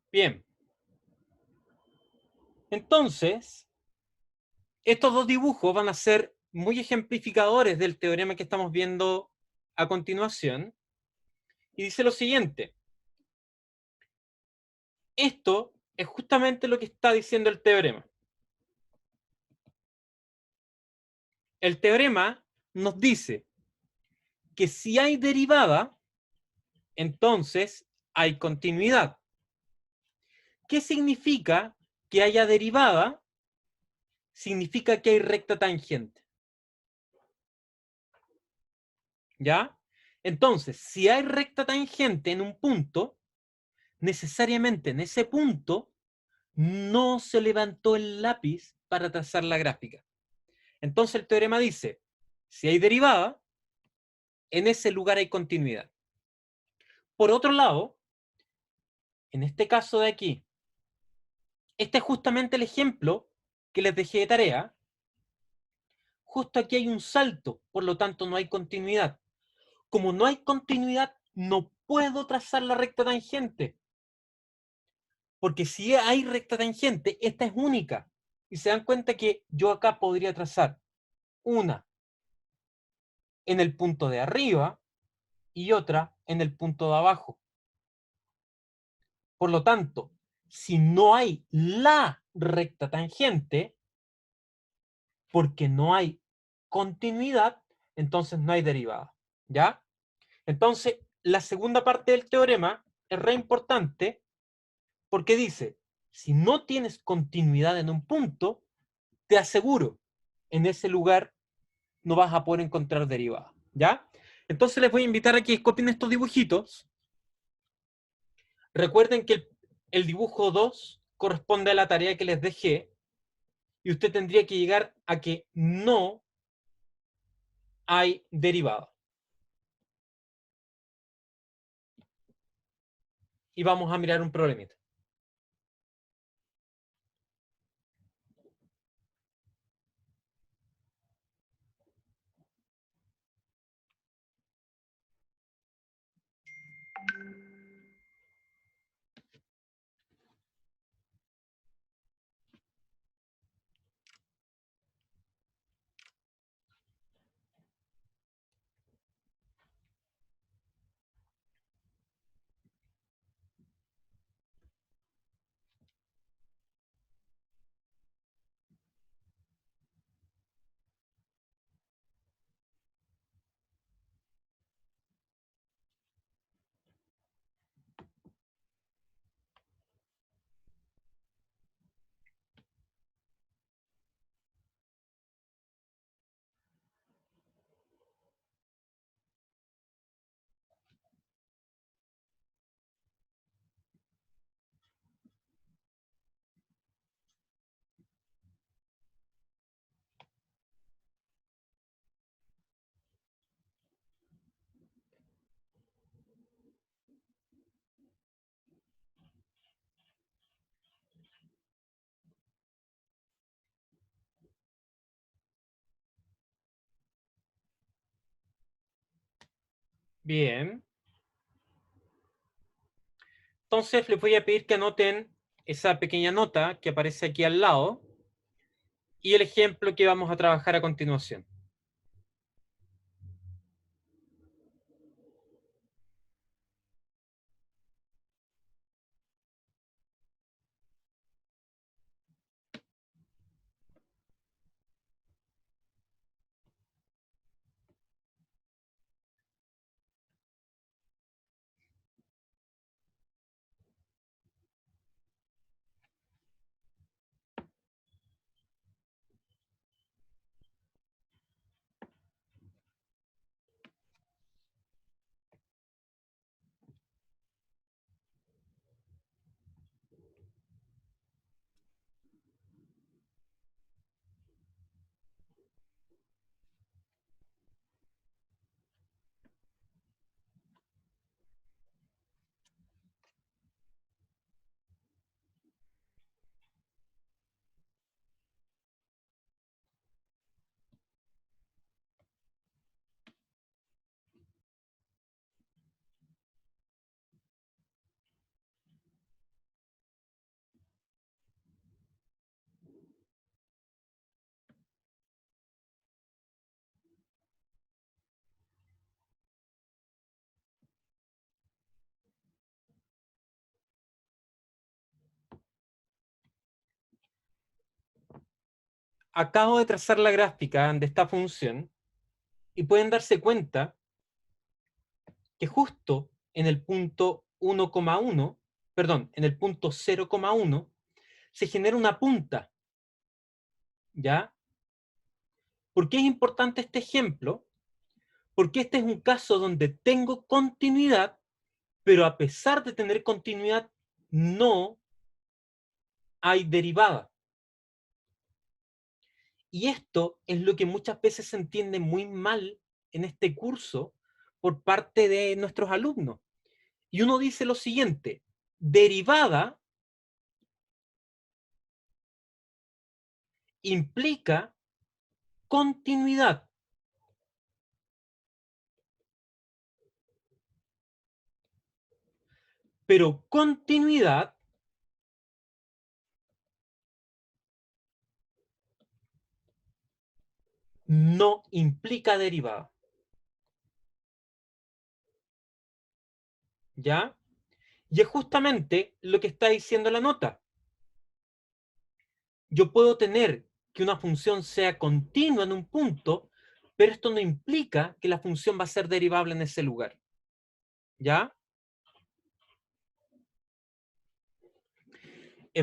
Bien. Entonces, estos dos dibujos van a ser muy ejemplificadores del teorema que estamos viendo a continuación. Y dice lo siguiente. Esto es justamente lo que está diciendo el teorema. El teorema nos dice que si hay derivada, entonces hay continuidad. ¿Qué significa que haya derivada? Significa que hay recta tangente. ¿Ya? Entonces, si hay recta tangente en un punto, necesariamente en ese punto no se levantó el lápiz para trazar la gráfica. Entonces el teorema dice, si hay derivada, en ese lugar hay continuidad. Por otro lado, en este caso de aquí, este es justamente el ejemplo que les dejé de tarea. Justo aquí hay un salto, por lo tanto no hay continuidad. Como no hay continuidad, no puedo trazar la recta tangente. Porque si hay recta tangente, esta es única. Y se dan cuenta que yo acá podría trazar una en el punto de arriba y otra en el punto de abajo. Por lo tanto, si no hay la recta tangente, porque no hay continuidad, entonces no hay derivada. ¿Ya? Entonces, la segunda parte del teorema es re importante porque dice, si no tienes continuidad en un punto, te aseguro, en ese lugar no vas a poder encontrar derivada. ¿Ya? Entonces les voy a invitar a que copien estos dibujitos. Recuerden que el dibujo 2 corresponde a la tarea que les dejé y usted tendría que llegar a que no hay derivada. Y vamos a mirar un problemita. Bien. Entonces les voy a pedir que anoten esa pequeña nota que aparece aquí al lado y el ejemplo que vamos a trabajar a continuación. Acabo de trazar la gráfica de esta función y pueden darse cuenta que justo en el punto 1,1, perdón, en el punto 0,1, se genera una punta, ¿ya? ¿Por qué es importante este ejemplo? Porque este es un caso donde tengo continuidad, pero a pesar de tener continuidad, no hay derivada. Y esto es lo que muchas veces se entiende muy mal en este curso por parte de nuestros alumnos. Y uno dice lo siguiente: derivada implica continuidad. Pero continuidad no implica derivada. ¿Ya? Y es justamente lo que está diciendo la nota. Yo puedo tener que una función sea continua en un punto, pero esto no implica que la función va a ser derivable en ese lugar. ¿Ya?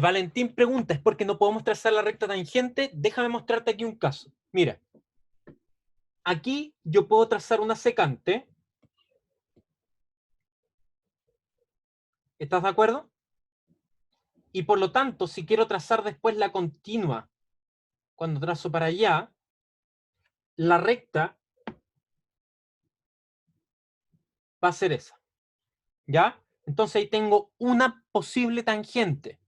Valentín pregunta, ¿es porque no podemos trazar la recta tangente? Déjame mostrarte aquí un caso. Mira, aquí yo puedo trazar una secante ¿Estás de acuerdo? Y por lo tanto, si quiero trazar después la continua, cuando trazo para allá, la recta va a ser esa. ¿Ya? Entonces ahí tengo una posible tangente.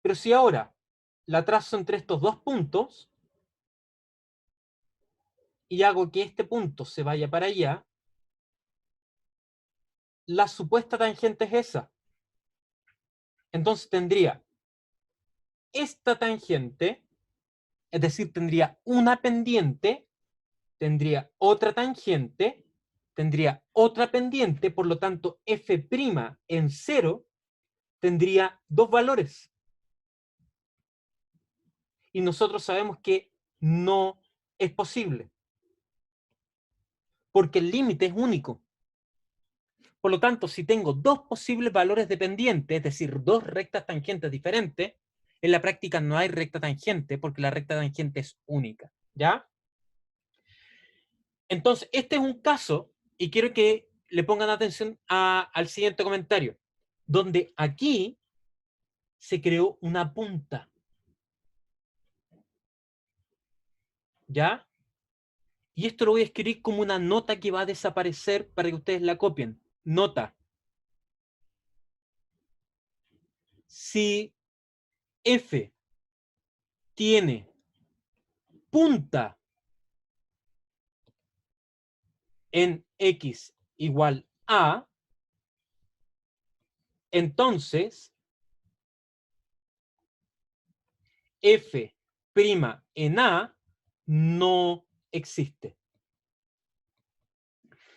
Pero si ahora la trazo entre estos dos puntos y hago que este punto se vaya para allá, la supuesta tangente es esa. Entonces tendría esta tangente, es decir, tendría una pendiente, tendría otra tangente, tendría otra pendiente, por lo tanto f' en 0 tendría dos valores. Y nosotros sabemos que no es posible, porque el límite es único. Por lo tanto, si tengo dos posibles valores dependientes, es decir, dos rectas tangentes diferentes, en la práctica no hay recta tangente, porque la recta tangente es única, ¿ya? Entonces, este es un caso, y quiero que le pongan atención al siguiente comentario, donde aquí se creó una punta, ¿ya? Y esto lo voy a escribir como una nota que va a desaparecer para que ustedes la copien. Nota. Si F tiene punta en X igual a, entonces F' en A no existe.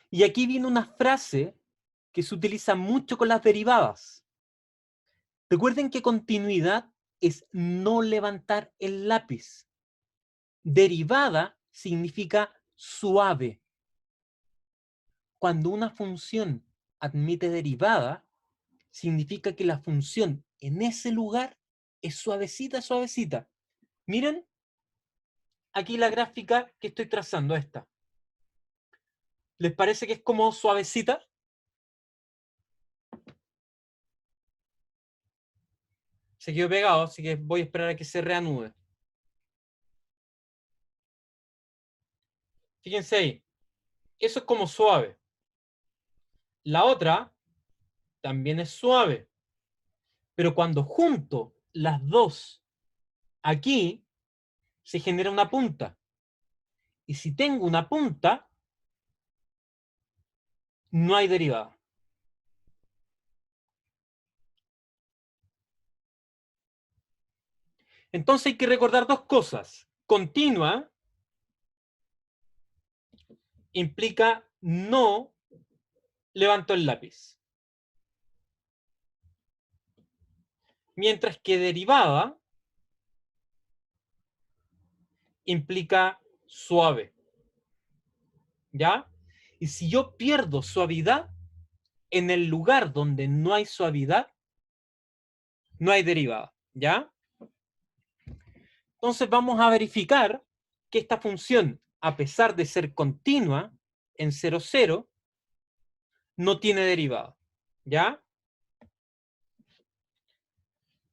Y aquí viene una frase que se utiliza mucho con las derivadas. Recuerden que continuidad es no levantar el lápiz. Derivada significa suave. Cuando una función admite derivada, significa que la función en ese lugar es suavecita, suavecita. Miren aquí la gráfica que estoy trazando, esta. ¿Les parece que es como suavecita? Se quedó pegado, así que voy a esperar a que se reanude. Fíjense ahí. Eso es como suave. La otra también es suave. Pero cuando junto las dos aquí, se genera una punta. Y si tengo una punta, no hay derivada. Entonces hay que recordar dos cosas. Continua implica no levanto el lápiz. Mientras que derivada implica suave. ¿Ya? Y si yo pierdo suavidad, en el lugar donde no hay suavidad, no hay derivada. ¿Ya? Entonces vamos a verificar que esta función, a pesar de ser continua en 0, 0, no tiene derivada. ¿Ya?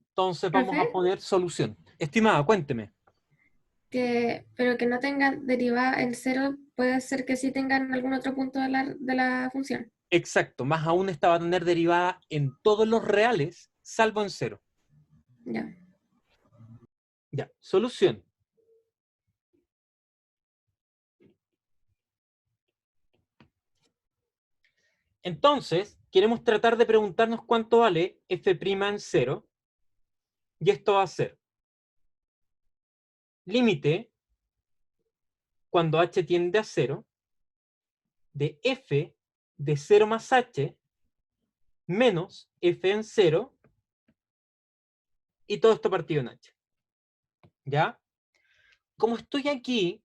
Entonces vamos a Profe, poner solución. Estimada, cuénteme. pero que no tengan derivada en 0, puede ser que sí tengan algún otro punto de la función. Exacto, más aún esta va a tener derivada en todos los reales, salvo en 0. Ya. Ya, solución. Entonces, queremos tratar de preguntarnos cuánto vale f' en 0, y esto va a ser límite, cuando h tiende a 0, de f de 0 más h, menos f en 0, y todo esto partido en h. ¿Ya? Como estoy aquí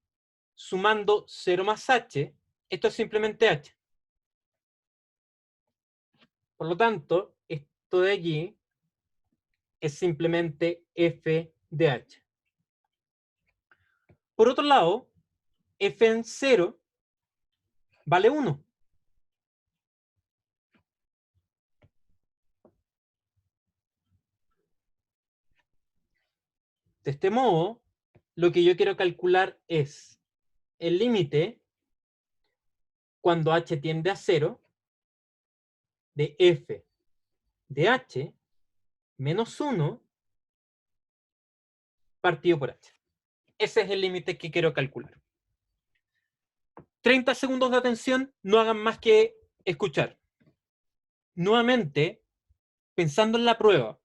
sumando 0 más h, esto es simplemente h. Por lo tanto, esto de allí es simplemente f de h. Por otro lado, f en 0 vale 1. De este modo, lo que yo quiero calcular es el límite cuando h tiende a 0 de f de h menos 1 partido por h. Ese es el límite que quiero calcular. 30 segundos de atención, no hagan más que escuchar. Nuevamente, pensando en la prueba,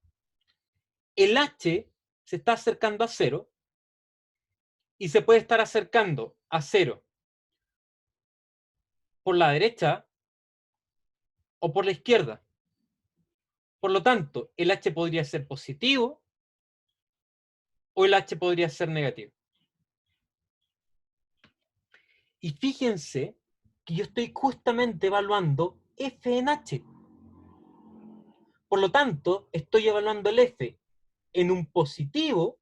el h se está acercando a 0 y se puede estar acercando a 0 por la derecha o por la izquierda. Por lo tanto, el h podría ser positivo o el h podría ser negativo. Y fíjense que yo estoy justamente evaluando f en h. Por lo tanto, estoy evaluando el f en un positivo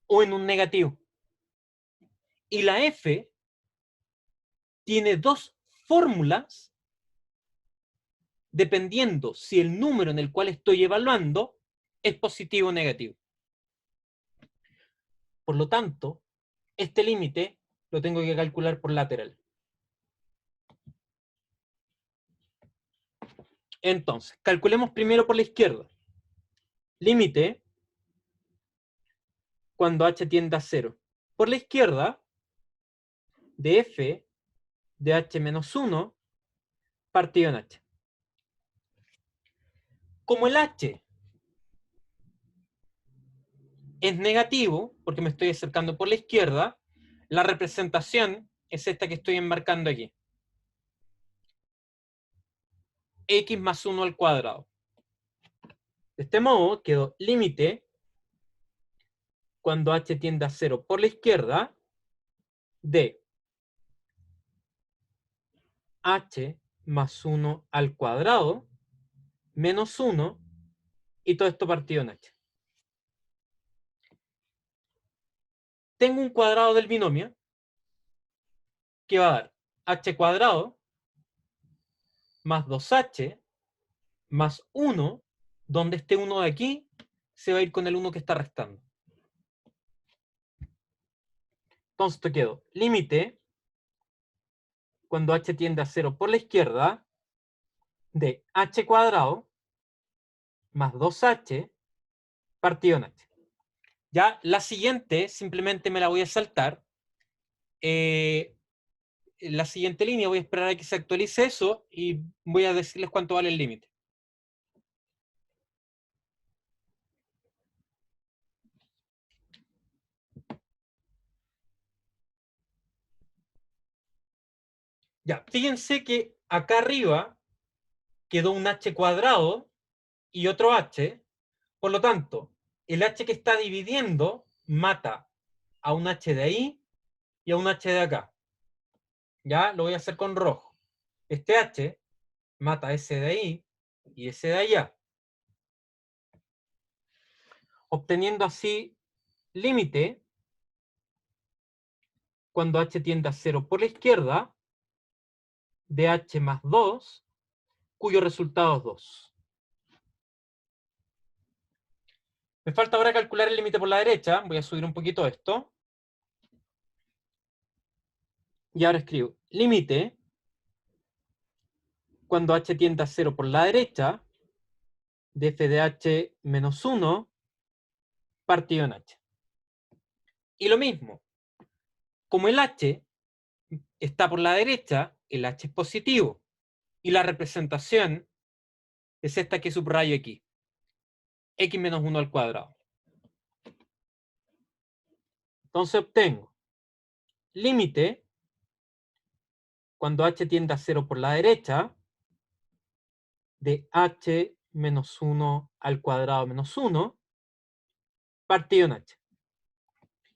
o en un negativo. Y la f tiene dos fórmulas dependiendo si el número en el cual estoy evaluando es positivo o negativo. Por lo tanto, este límite lo tengo que calcular por lateral. Entonces, calculemos primero por la izquierda. Límite cuando h tiende a 0. Por la izquierda, de f de h menos 1 partido en h. Como el h es negativo, porque me estoy acercando por la izquierda, la representación es esta que estoy enmarcando aquí. X más 1 al cuadrado. De este modo, quedó límite cuando h tiende a 0 por la izquierda de h más 1 al cuadrado menos 1 y todo esto partido en h. Tengo un cuadrado del binomio que va a dar h cuadrado más 2h más 1, donde este 1 de aquí se va a ir con el 1 que está restando. Entonces esto quedó límite cuando h tiende a 0 por la izquierda de h cuadrado más 2h partido en h. Ya la siguiente simplemente me la voy a saltar. La siguiente línea voy a esperar a que se actualice eso y voy a decirles cuánto vale el límite. Ya, fíjense que acá arriba quedó un h cuadrado y otro h. Por lo tanto, el h que está dividiendo mata a un h de ahí y a un h de acá. Ya, lo voy a hacer con rojo. Este h mata a ese de ahí y ese de allá. Obteniendo así límite cuando h tiende a 0 por la izquierda de h más 2, cuyo resultado es 2. Me falta ahora calcular el límite por la derecha. Voy a subir un poquito esto. Y ahora escribo límite cuando h tiende a 0 por la derecha de f de h menos 1 partido en h. Y lo mismo, como el h está por la derecha, el h es positivo. Y la representación es esta que subrayo aquí. X menos 1 al cuadrado. Entonces obtengo límite cuando h tiende a 0 por la derecha de h menos 1 al cuadrado menos 1 partido en h.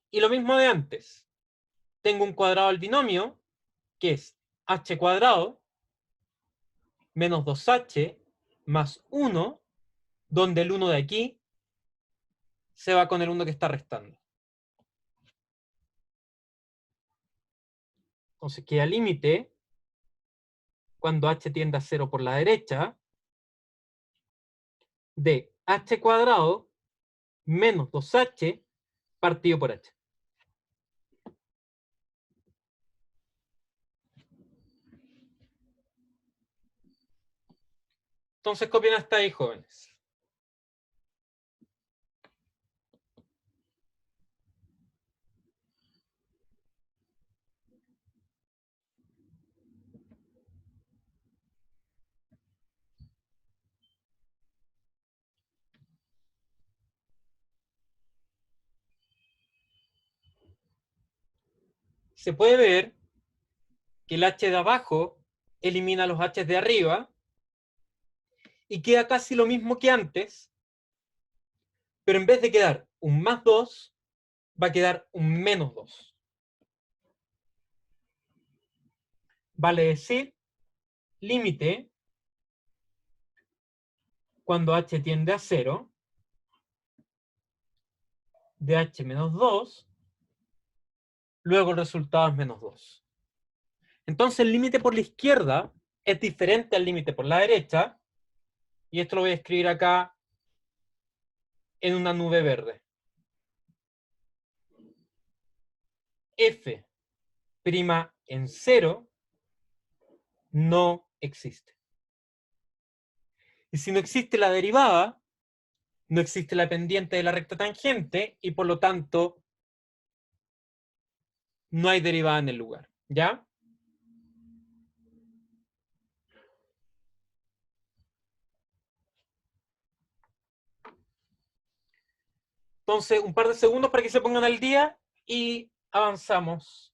Y lo mismo de antes. Tengo un cuadrado del binomio, que es h cuadrado menos 2h más 1, donde el 1 de aquí se va con el 1 que está restando. Entonces queda límite cuando h tiende a 0 por la derecha de h cuadrado menos 2h partido por h. Entonces copien hasta ahí, jóvenes. Se puede ver que el h de abajo elimina los h de arriba y queda casi lo mismo que antes, pero en vez de quedar un más 2, va a quedar un menos 2. Vale decir, límite cuando h tiende a 0 de h menos 2, luego el resultado es menos 2. Entonces el límite por la izquierda es diferente al límite por la derecha, y esto lo voy a escribir acá en una nube verde. F' en 0 no existe. Y si no existe la derivada, no existe la pendiente de la recta tangente, y por lo tanto no hay derivada en el lugar. ¿Ya? Entonces, un par de segundos para que se pongan al día y avanzamos.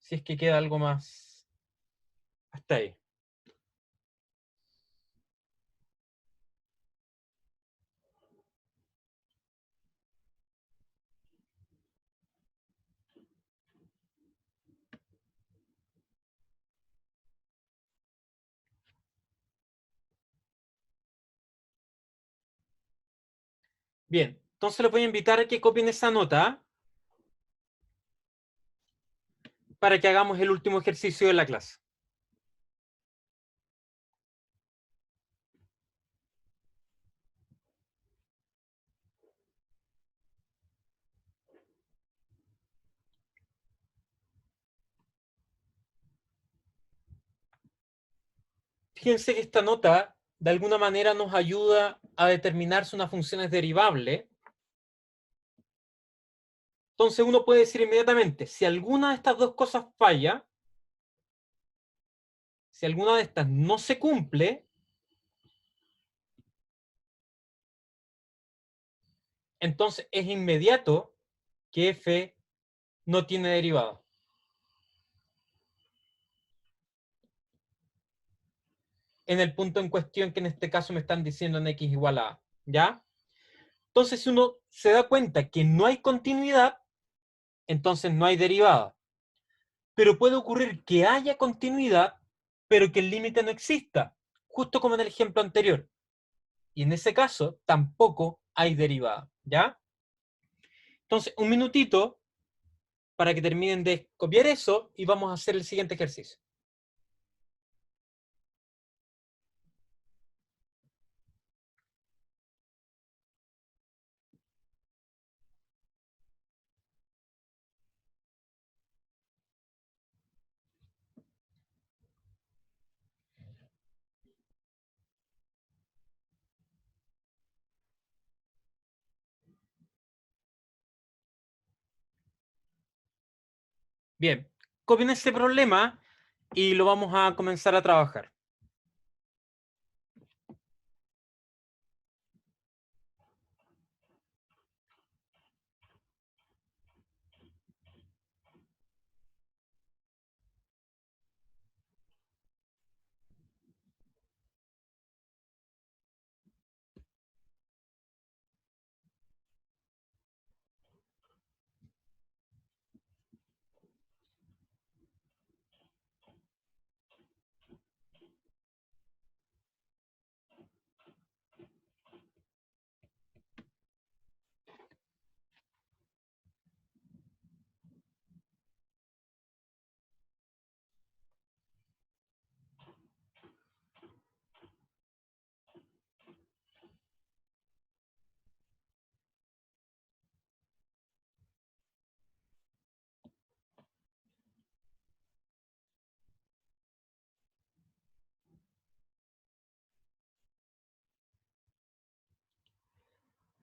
Si es que queda algo más. Hasta ahí. Bien, entonces les voy a invitar a que copien esa nota para que hagamos el último ejercicio de la clase. Fíjense que esta nota de alguna manera nos ayuda a determinar si una función es derivable. Entonces uno puede decir inmediatamente, si alguna de estas dos cosas falla, si alguna de estas no se cumple, entonces es inmediato que f no tiene derivada. En el punto en cuestión que en este caso me están diciendo en x igual a a, ¿ya? Entonces si uno se da cuenta que no hay continuidad, entonces no hay derivada. Pero puede ocurrir que haya continuidad, pero que el límite no exista, justo como en el ejemplo anterior. Y en ese caso tampoco hay derivada, ¿ya? Entonces, un minutito para que terminen de copiar eso y vamos a hacer el siguiente ejercicio. Bien, copien este problema y lo vamos a comenzar a trabajar.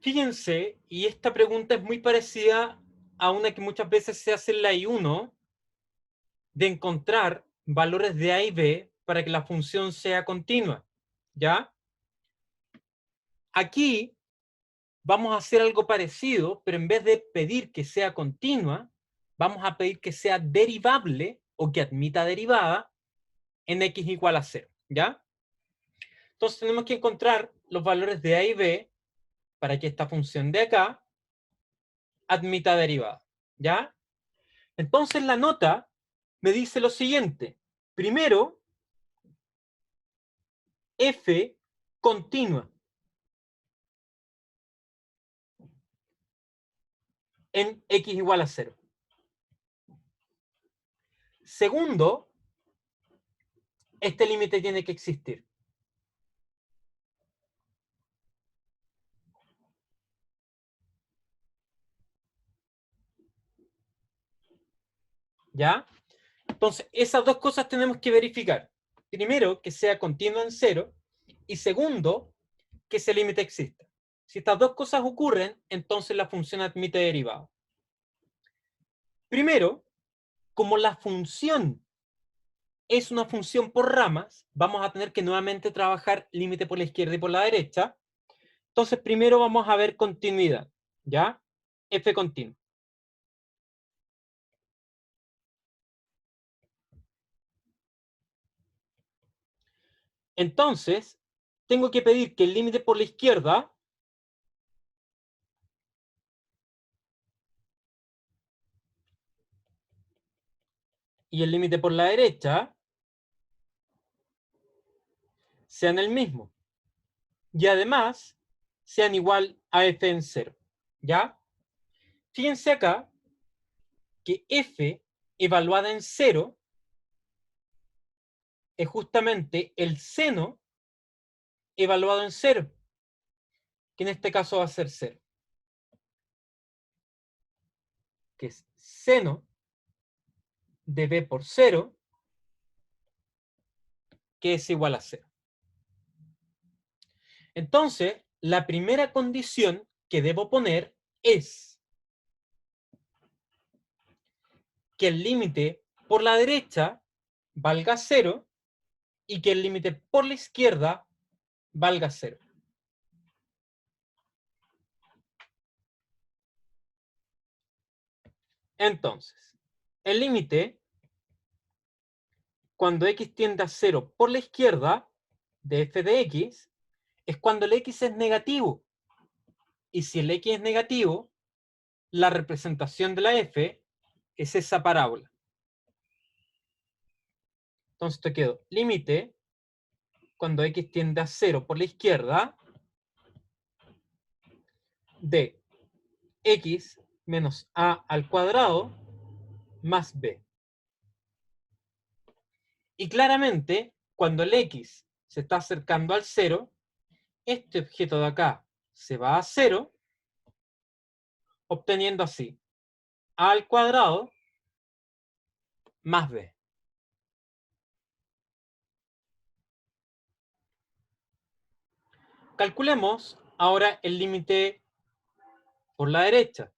Fíjense, y esta pregunta es muy parecida a una que muchas veces se hace en la I1, de encontrar valores de A y B para que la función sea continua, ¿ya? Aquí vamos a hacer algo parecido, pero en vez de pedir que sea continua, vamos a pedir que sea derivable o que admita derivada en x igual a 0, ¿ya? Entonces tenemos que encontrar los valores de A y B para que esta función de acá admita derivada, ¿ya? Entonces la nota me dice lo siguiente. Primero, f continua en x igual a 0. Segundo, este límite tiene que existir. ¿Ya? Entonces, esas dos cosas tenemos que verificar. Primero, que sea continua en 0. Y segundo, que ese límite exista. Si estas dos cosas ocurren, entonces la función admite derivado. Primero, como la función es una función por ramas, vamos a tener que nuevamente trabajar límite por la izquierda y por la derecha. Entonces, primero vamos a ver continuidad, ¿ya? F continua. Entonces, tengo que pedir que el límite por la izquierda y el límite por la derecha sean el mismo. Y además, sean igual a f en 0. ¿Ya? Fíjense acá que f evaluada en 0 es justamente el seno evaluado en 0, que en este caso va a ser 0. Que es seno de b por 0, que es igual a 0. Entonces, la primera condición que debo poner es que el límite por la derecha valga 0 y que el límite por la izquierda valga 0. Entonces, el límite, cuando x tiende a 0 por la izquierda de f de x, es cuando el x es negativo. Y si el x es negativo, la representación de la f es esa parábola. Entonces te quedo límite cuando x tiende a 0 por la izquierda de x menos a al cuadrado más b. Y claramente, cuando el x se está acercando al 0, este objeto de acá se va a 0, obteniendo así a al cuadrado más b. Calculemos ahora el límite por la derecha.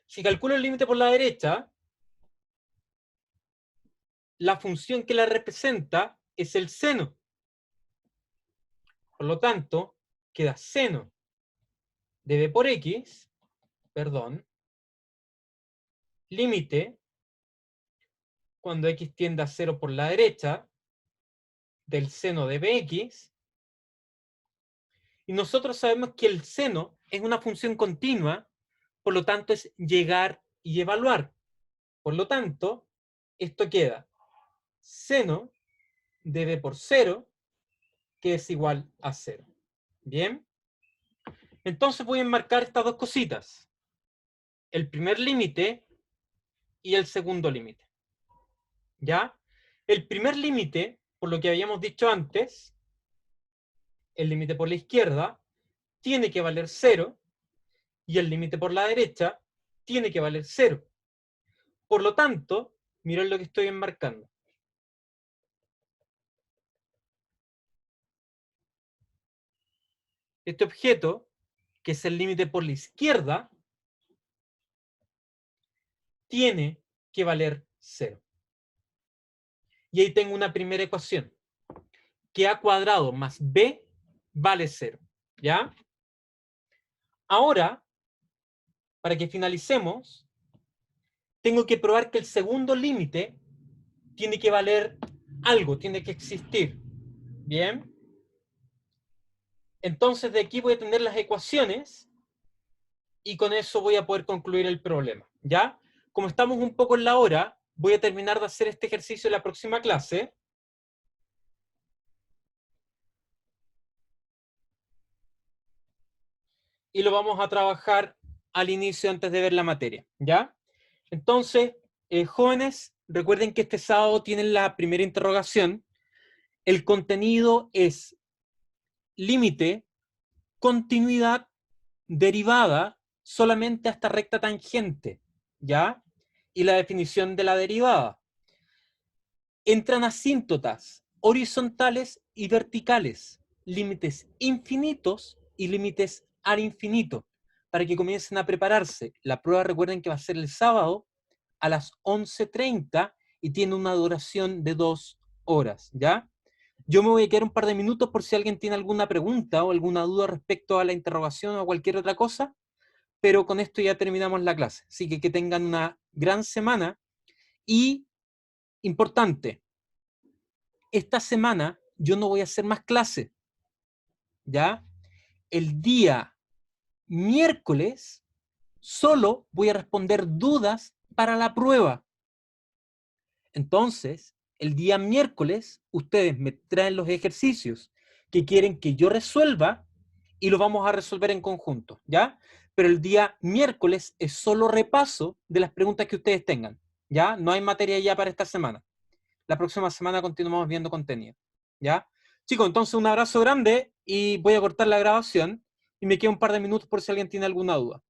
Si calculo el límite por la derecha, la función que la representa es el seno. Por lo tanto, queda seno de b por x, límite, cuando x tiende a 0 por la derecha, del seno de bx. Y nosotros sabemos que el seno es una función continua, por lo tanto es llegar y evaluar. Por lo tanto, esto queda seno de b por 0, que es igual a 0. ¿Bien? Entonces voy a enmarcar estas dos cositas. El primer límite y el segundo límite. ¿Ya? El primer límite, por lo que habíamos dicho antes, el límite por la izquierda, tiene que valer 0, y el límite por la derecha tiene que valer 0. Por lo tanto, Miren lo que estoy enmarcando. Este objeto, que es el límite por la izquierda, tiene que valer 0. Y ahí tengo una primera ecuación, que a cuadrado más b vale 0. ¿Ya? Ahora, para que finalicemos, tengo que probar que el segundo límite tiene que valer algo, tiene que existir. ¿Bien? Entonces de aquí voy a tener las ecuaciones y con eso voy a poder concluir el problema. ¿Ya? Como estamos un poco en la hora, voy a terminar de hacer este ejercicio en la próxima clase. Y lo vamos a trabajar al inicio antes de ver la materia. ¿Ya? Entonces, jóvenes, recuerden que este sábado tienen la primera interrogación. El contenido es límite, continuidad, derivada, solamente hasta recta tangente, ¿ya? Y la definición de la derivada. Entran asíntotas horizontales y verticales, límites infinitos y límites al infinito, para que comiencen a prepararse. La prueba, recuerden que va a ser el sábado a las 11:30 y tiene una duración de 2 horas, ¿ya? Yo me voy a quedar un par de minutos por si alguien tiene alguna pregunta o alguna duda respecto a la interrogación o cualquier otra cosa, pero con esto ya terminamos la clase. Así que tengan una gran semana y, importante, esta semana yo no voy a hacer más clase, ¿ya? El día miércoles solo voy a responder dudas para la prueba. Entonces, el día miércoles, ustedes me traen los ejercicios que quieren que yo resuelva y los vamos a resolver en conjunto, ¿ya? Pero el día miércoles es solo repaso de las preguntas que ustedes tengan, ¿ya? No hay materia ya para esta semana. La próxima semana continuamos viendo contenido, ¿ya? Chicos, entonces un abrazo grande y voy a cortar la grabación y me queda un par de minutos por si alguien tiene alguna duda.